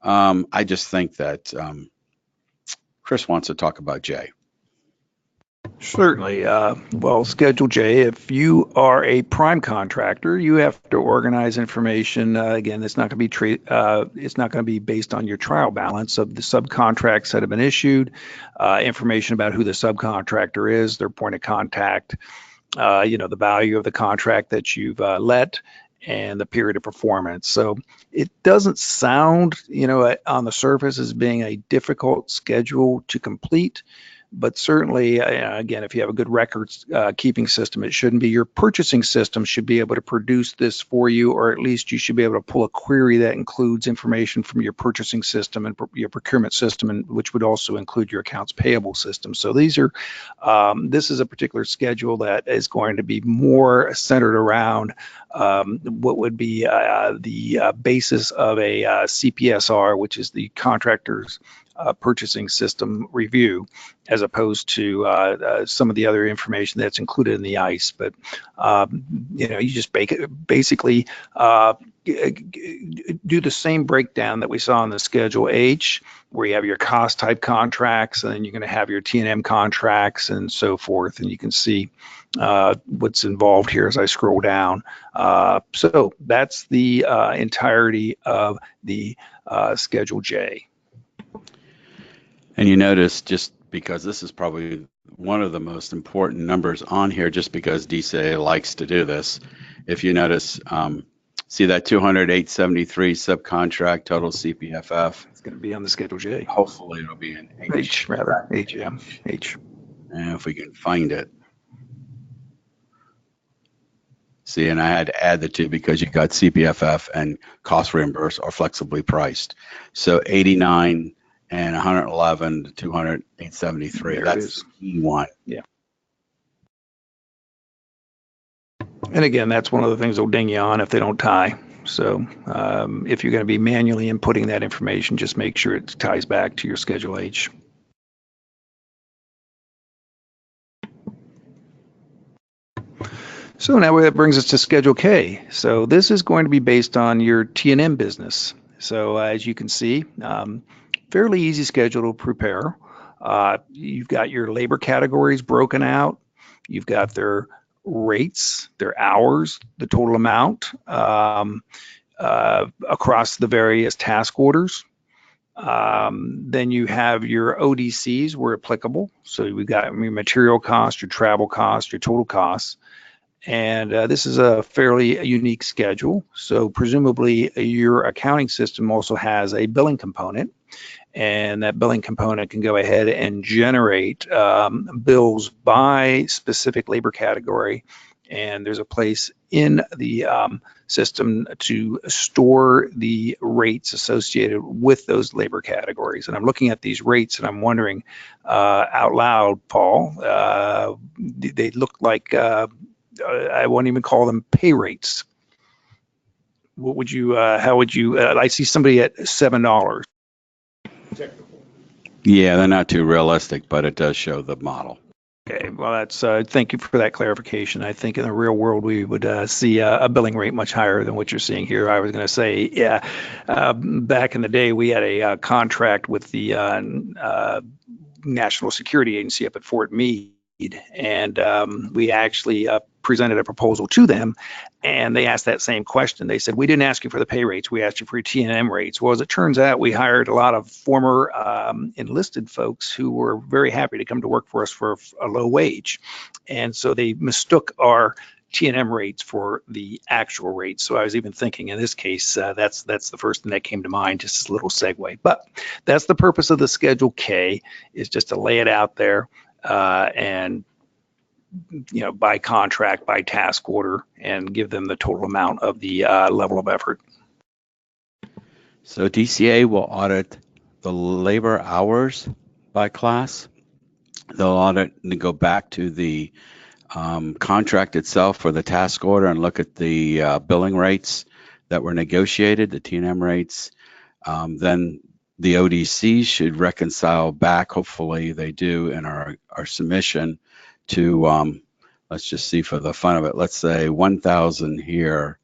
I just think that Chris wants to talk about J. Certainly. Well, Schedule J, if you are a prime contractor, you have to organize information. Again, it's not going to be based on your trial balance of the subcontracts that have been issued, information about who the subcontractor is, their point of contact, the value of the contract that you've let, and the period of performance. So it doesn't sound, on the surface as being a difficult schedule to complete. But certainly, again, if you have a good records keeping system, it shouldn't be. Your purchasing system should be able to produce this for you, or at least you should be able to pull a query that includes information from your purchasing system and your procurement system, and which would also include your accounts payable system. So this is a particular schedule that is going to be more centered around what would be the basis of a CPSR, which is the contractor's purchasing system review, as opposed to some of the other information that's included in the ICE. But you know, you just basically do the same breakdown that we saw in the Schedule H, where you have your cost type contracts, and then you're going to have your T&M contracts and so forth. And you can see what's involved here as I scroll down. So that's the entirety of the Schedule J. And you notice, just because this is probably one of the most important numbers on here, just because DCAA likes to do this, if you notice, see that 208.73 subcontract total CPFF. It's going to be on the Schedule J. Hopefully it'll be an H, rather. H, yeah. H. And if we can find it. See, and I had to add the two because you got CPFF and cost reimbursed or flexibly priced. So 89 and 111 to 208.73. That's the key one. Yeah. And again, that's one of the things they'll ding you on if they don't tie. So if you're going to be manually inputting that information, just make sure it ties back to your Schedule H. So now that brings us to Schedule K. So this is going to be based on your T&M business. So as you can see, fairly easy schedule to prepare. You've got your labor categories broken out. You've got their rates, their hours, the total amount across the various task orders. Then you have your ODCs where applicable. So we've got your material cost, your travel cost, your total costs. And this is a fairly unique schedule. So presumably your accounting system also has a billing component, and that billing component can go ahead and generate bills by specific labor category. And there's a place in the system to store the rates associated with those labor categories. And I'm looking at these rates and I'm wondering out loud, Paul, they look like I won't even call them pay rates. What would you, how would you, I see somebody at $7. Yeah, they're not too realistic, but it does show the model. Okay, well, that's, thank you for that clarification. I think in the real world, we would see a billing rate much higher than what you're seeing here. I was going to say, yeah, back in the day, we had a contract with the National Security Agency up at Fort Meade, and we actually presented a proposal to them, and they asked that same question. They said, we didn't ask you for the pay rates, we asked you for your T&M rates. Well, as it turns out, we hired a lot of former enlisted folks who were very happy to come to work for us for a low wage. And so they mistook our T&M rates for the actual rates. So I was even thinking in this case, that's the first thing that came to mind, just as a little segue. But that's the purpose of the Schedule K, is just to lay it out there and you know, by contract, by task order, and give them the total amount of the level of effort. So DCAA will audit the labor hours by class. They'll audit and go back to the contract itself for the task order and look at the billing rates that were negotiated, the T&M rates. Then the ODCs should reconcile back, hopefully they do in our submission, to let's just see for the fun of it, let's say 1,000 here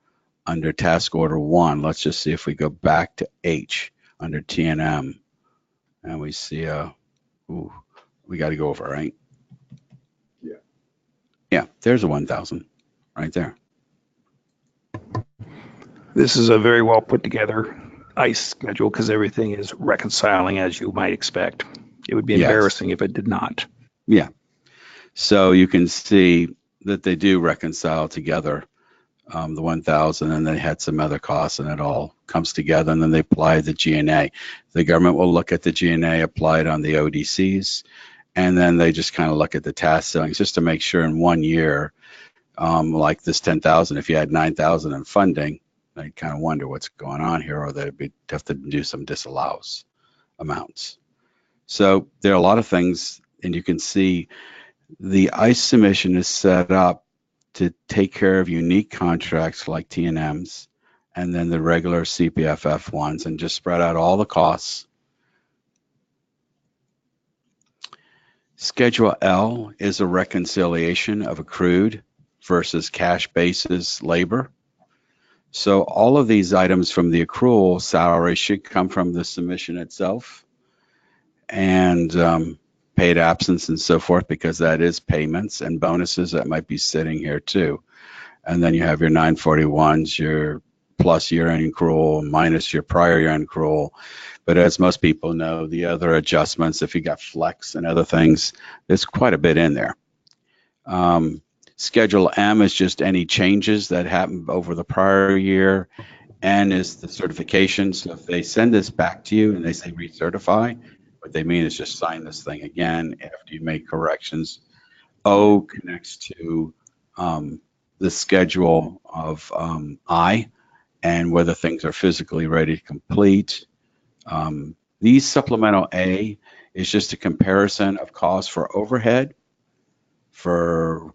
under task order 1. Let's just see if we go back to H under T&M and we see ooh, we got to go over, right? Yeah, there's a 1,000 right there. This is a very well put together ICE schedule because everything is reconciling as you might expect. It would be embarrassing if it did not. Yeah. So you can see that they do reconcile together the 1,000, and they had some other costs, and it all comes together, and then they apply the G&A. The government will look at the G&A applied on the ODCs, and then they just kind of look at the task ceilings just to make sure in 1 year, like this 10,000, if you had 9,000 in funding, they kind of wonder what's going on here, or they'd have to do some disallows amounts. So there are a lot of things, and you can see the ICE submission is set up to take care of unique contracts like T&Ms and then the regular CPFF ones, and just spread out all the costs Schedule L is a reconciliation of accrued versus cash basis labor. So all of these items from the accrual salary should come from the submission itself, and paid absence and so forth, because that is payments, and bonuses that might be sitting here too. And then you have your 941s, your plus year-end accrual minus your prior year-end accrual. But as most people know, the other adjustments, if you got flex and other things, there's quite a bit in there. Schedule M is just any changes that happened over the prior year. N is the certification. So if they send this back to you and they say recertify, what they mean is just sign this thing again after you make corrections. O connects to the schedule of I and whether things are physically ready to complete. These supplemental A is just a comparison of costs for overhead, for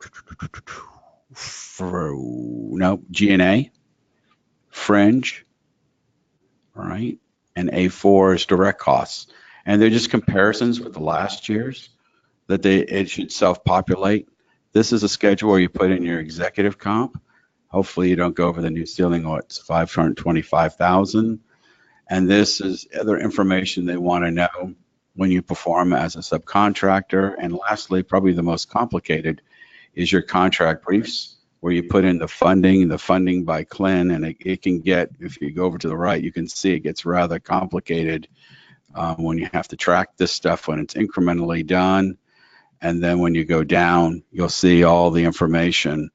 G&A, fringe, right? And A4 is direct costs. And they're just comparisons with the last year's that it should self-populate. This is a schedule where you put in your executive comp. Hopefully you don't go over the new ceiling, or it's $525,000. And this is other information they want to know when you perform as a subcontractor. And lastly, probably the most complicated, is your contract briefs, where you put in the funding by Clin, and it can get, if you go over to the right, you can see it gets rather complicated when you have to track this stuff when it's incrementally done. And then when you go down, you'll see all the information.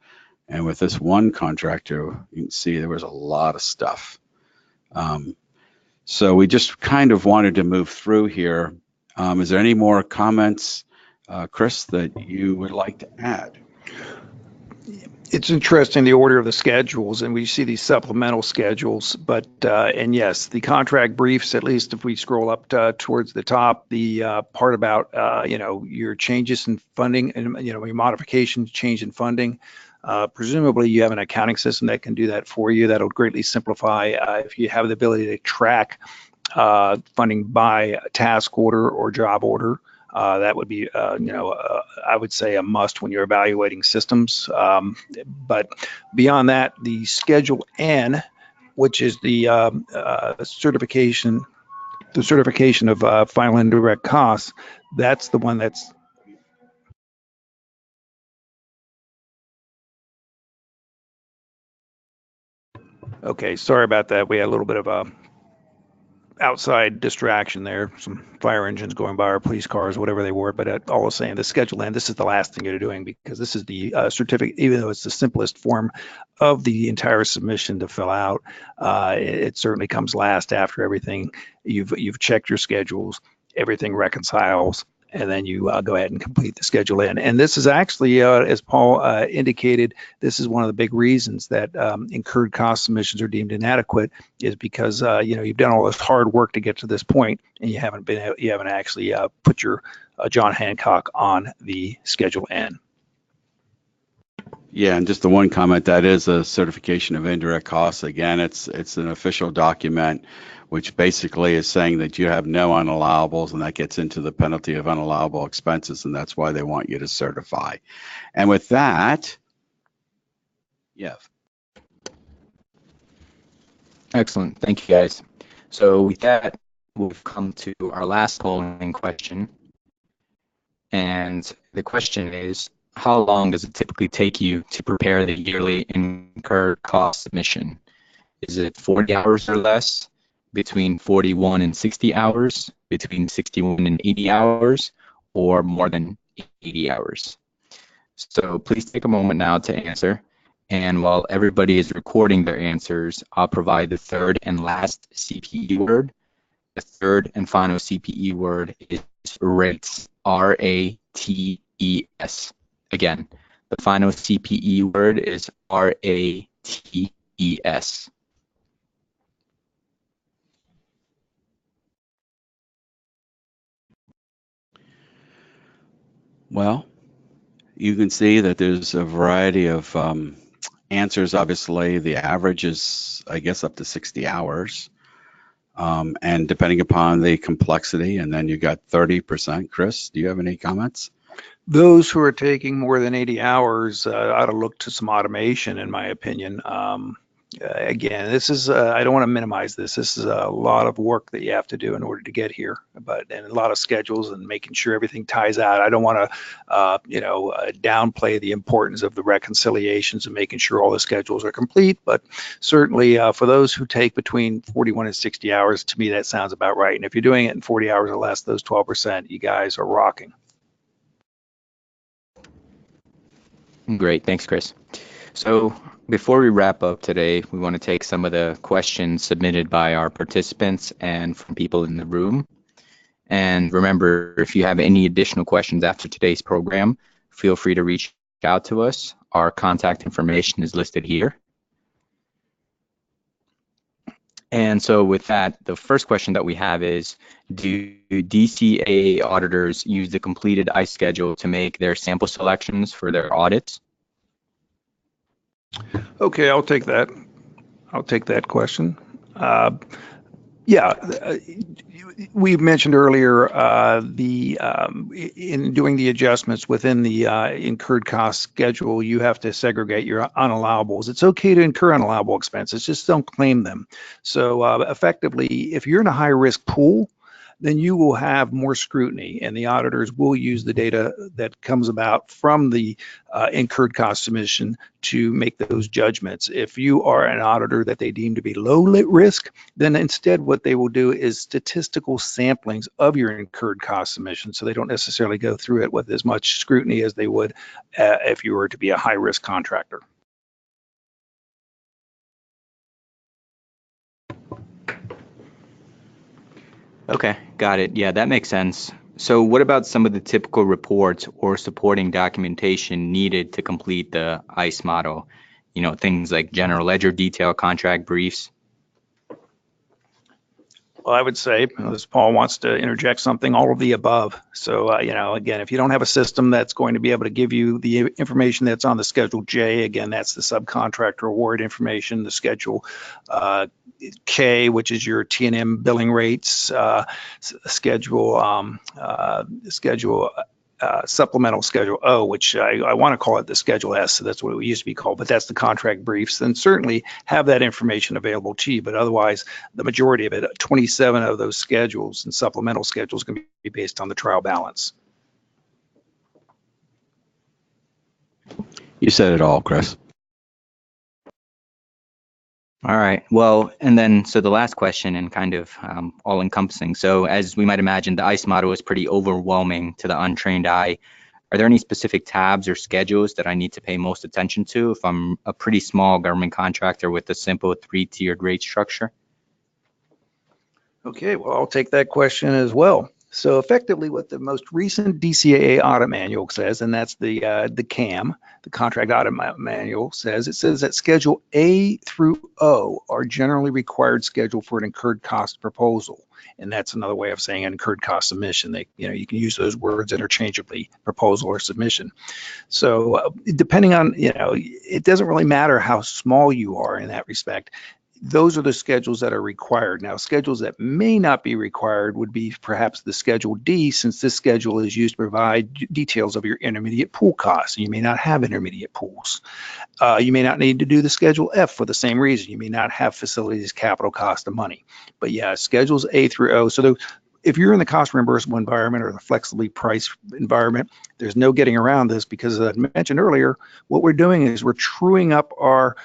And with this one contractor, you can see there was a lot of stuff. So we just kind of wanted to move through here. Is there any more comments, Chris, that you would like to add? It's interesting, the order of the schedules, and we see these supplemental schedules, but, and yes, the contract briefs, at least if we scroll up towards the top, the part about, your changes in funding and, your modifications, change in funding, presumably you have an accounting system that can do that for you. That'll greatly simplify if you have the ability to track funding by task order or job order. That would be, I would say a must when you're evaluating systems. But beyond that, the Schedule N, which is the certification of final indirect costs, that's the one that's okay. Sorry about that. We had a little bit of a outside distraction there, some fire engines going by, or police cars, whatever they were. But all I was saying, the Schedule N, this is the last thing you're doing, because this is the certificate, even though it's the simplest form of the entire submission to fill out. It certainly comes last after everything. You've checked your schedules, everything reconciles, and then you go ahead and complete the Schedule N. And this is actually, as Paul indicated, this is one of the big reasons that incurred cost submissions are deemed inadequate, is because you've done all this hard work to get to this point, and you haven't actually put your John Hancock on the Schedule N. Yeah, and just the one comment, that is a certification of indirect costs. Again, it's an official document, which basically is saying that you have no unallowables, and that gets into the penalty of unallowable expenses, and that's why they want you to certify. And with that, yeah. Excellent. Thank you, guys. So with that, we've come to our last polling question. And the question is, how long does it typically take you to prepare the yearly incurred cost submission? Is it 40 hours or less, between 41 and 60 hours, between 61 and 80 hours, or more than 80 hours? So please take a moment now to answer. And while everybody is recording their answers, I'll provide the third and last CPE word. The third and final CPE word is rates, R-A-T-E-S. Again, the final CPE word is R-A-T-E-S. Well, you can see that there's a variety of answers. Obviously, the average is, I guess, up to 60 hours. And depending upon the complexity, and then you got 30%. Chris, do you have any comments? Those who are taking more than 80 hours ought to look to some automation, in my opinion. Again, this is, I don't want to minimize this. This is a lot of work that you have to do in order to get here, and a lot of schedules and making sure everything ties out. I don't want to, downplay the importance of the reconciliations and making sure all the schedules are complete, but certainly for those who take between 41 and 60 hours, to me, that sounds about right. And if you're doing it in 40 hours or less, those 12%, you guys are rocking. Great, thanks, Chris. So before we wrap up today, we want to take some of the questions submitted by our participants and from people in the room. And remember, if you have any additional questions after today's program, feel free to reach out to us. Our contact information is listed here. And so with that, the first question that we have is, do DCAA auditors use the completed ICE schedule to make their sample selections for their audits? Okay, I'll take that. I'll take that question. We mentioned earlier in doing the adjustments within the incurred cost schedule, you have to segregate your unallowables. It's okay to incur unallowable expenses, just don't claim them. So effectively, if you're in a high risk pool, then you will have more scrutiny, and the auditors will use the data that comes about from the incurred cost submission to make those judgments. If you are an auditor that they deem to be low risk, then instead what they will do is statistical samplings of your incurred cost submission, so they don't necessarily go through it with as much scrutiny as they would if you were to be a high risk contractor. Okay, got it. Yeah, that makes sense. So what about some of the typical reports or supporting documentation needed to complete the ICE model? You know, things like general ledger detail, contract briefs. Well, I would say, as Paul wants to interject something, all of the above. So, again, if you don't have a system that's going to be able to give you the information that's on the Schedule J, again, that's the subcontractor award information, the Schedule K, which is your T&M billing rates, supplemental Schedule O, which I want to call it the Schedule S, so that's what it used to be called, but that's the contract briefs, then certainly have that information available to you. But otherwise, the majority of it, 27 of those schedules and supplemental schedules, can be based on the trial balance. You said it all, Chris. All right. Well, and then so the last question, and kind of all encompassing. So as we might imagine, the ICE model is pretty overwhelming to the untrained eye. Are there any specific tabs or schedules that I need to pay most attention to if I'm a pretty small government contractor with a simple 3-tiered rate structure? Okay, well, I'll take that question as well. So effectively, what the most recent DCAA audit manual says, and that's the CAM, the contract audit manual says, it says that Schedule A through O are generally required schedule for an incurred cost proposal. And that's another way of saying incurred cost submission. You can use those words interchangeably, proposal or submission. So depending on, it doesn't really matter how small you are in that respect. Those are the schedules that are required. Now, schedules that may not be required would be perhaps the Schedule D, since this schedule is used to provide details of your intermediate pool costs. You may not have intermediate pools. You may not need to do the Schedule F for the same reason. You may not have facilities capital cost of money. But yeah, schedules A through O. So if you're in the cost reimbursable environment or the flexibly priced environment, there's no getting around this, because as I mentioned earlier, what we're doing is we're truing up our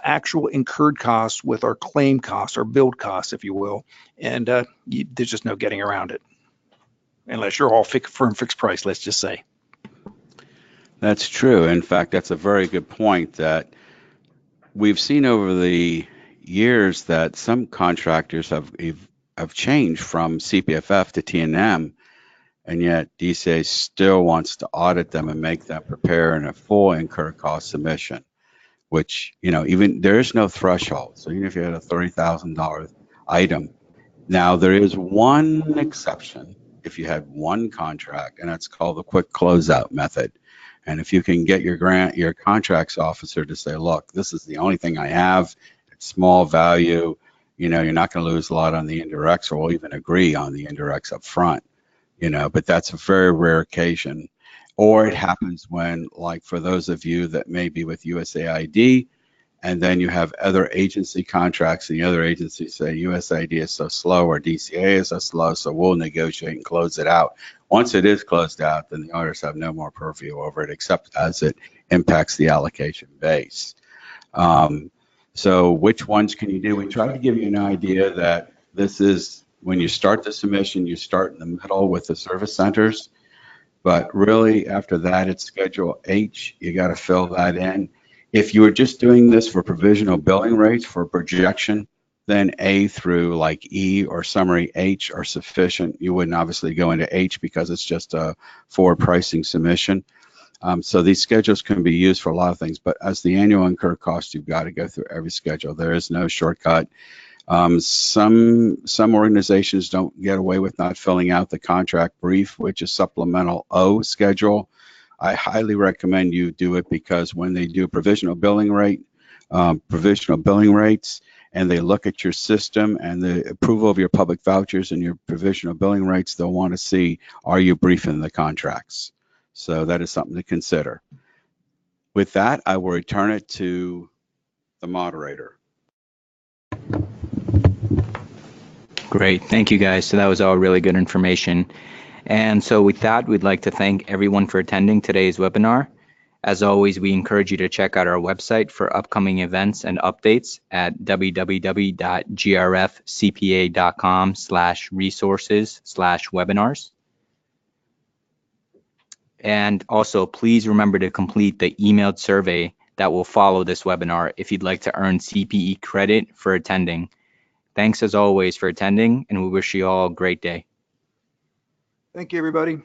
actual incurred costs with our claim costs, or build costs, if you will, and there's just no getting around it, unless you're all firm fixed price, let's just say. That's true. In fact, that's a very good point, that we've seen over the years that some contractors have changed from CPFF to T&M, and yet DCA still wants to audit them and make them prepare in a full incurred cost submission, which, even there is no threshold. So even if you had a $30,000 item, now there is one exception if you had one contract, and that's called the quick closeout method. And if you can get your contracts officer to say, look, this is the only thing I have, it's small value, you're not going to lose a lot on the indirects, or we'll even agree on the indirects up front, but that's a very rare occasion. or it happens when, like for those of you that may be with USAID, and then you have other agency contracts, and the other agencies say USAID is so slow or DCAA is so slow, so we'll negotiate and close it out. Once it is closed out, then the auditors have no more purview over it, except as it impacts the allocation base. So which ones can you do? We try to give you an idea that this is, when you start the submission, you start in the middle with the service centers, but really after that, it's Schedule H. You got to fill that in. If you were just doing this for provisional billing rates for projection, then A through like E or summary H are sufficient. You wouldn't obviously go into H because it's just a forward pricing submission. So these schedules can be used for a lot of things, but as the annual incurred cost, you've got to go through every schedule. There is no shortcut. Some organizations don't get away with not filling out the contract brief, which is supplemental O schedule. I highly recommend you do it, because when they do provisional billing rates, and they look at your system and the approval of your public vouchers and your provisional billing rates, they'll want to see, are you briefing the contracts? So that is something to consider. With that, I will return it to the moderator. Great. Thank you, guys. So that was all really good information. And so with that, we'd like to thank everyone for attending today's webinar. As always, we encourage you to check out our website for upcoming events and updates at www.grfcpa.com/resources/webinars. And also, please remember to complete the emailed survey that will follow this webinar if you'd like to earn CPE credit for attending. Thanks as always for attending, and we wish you all a great day. Thank you, everybody.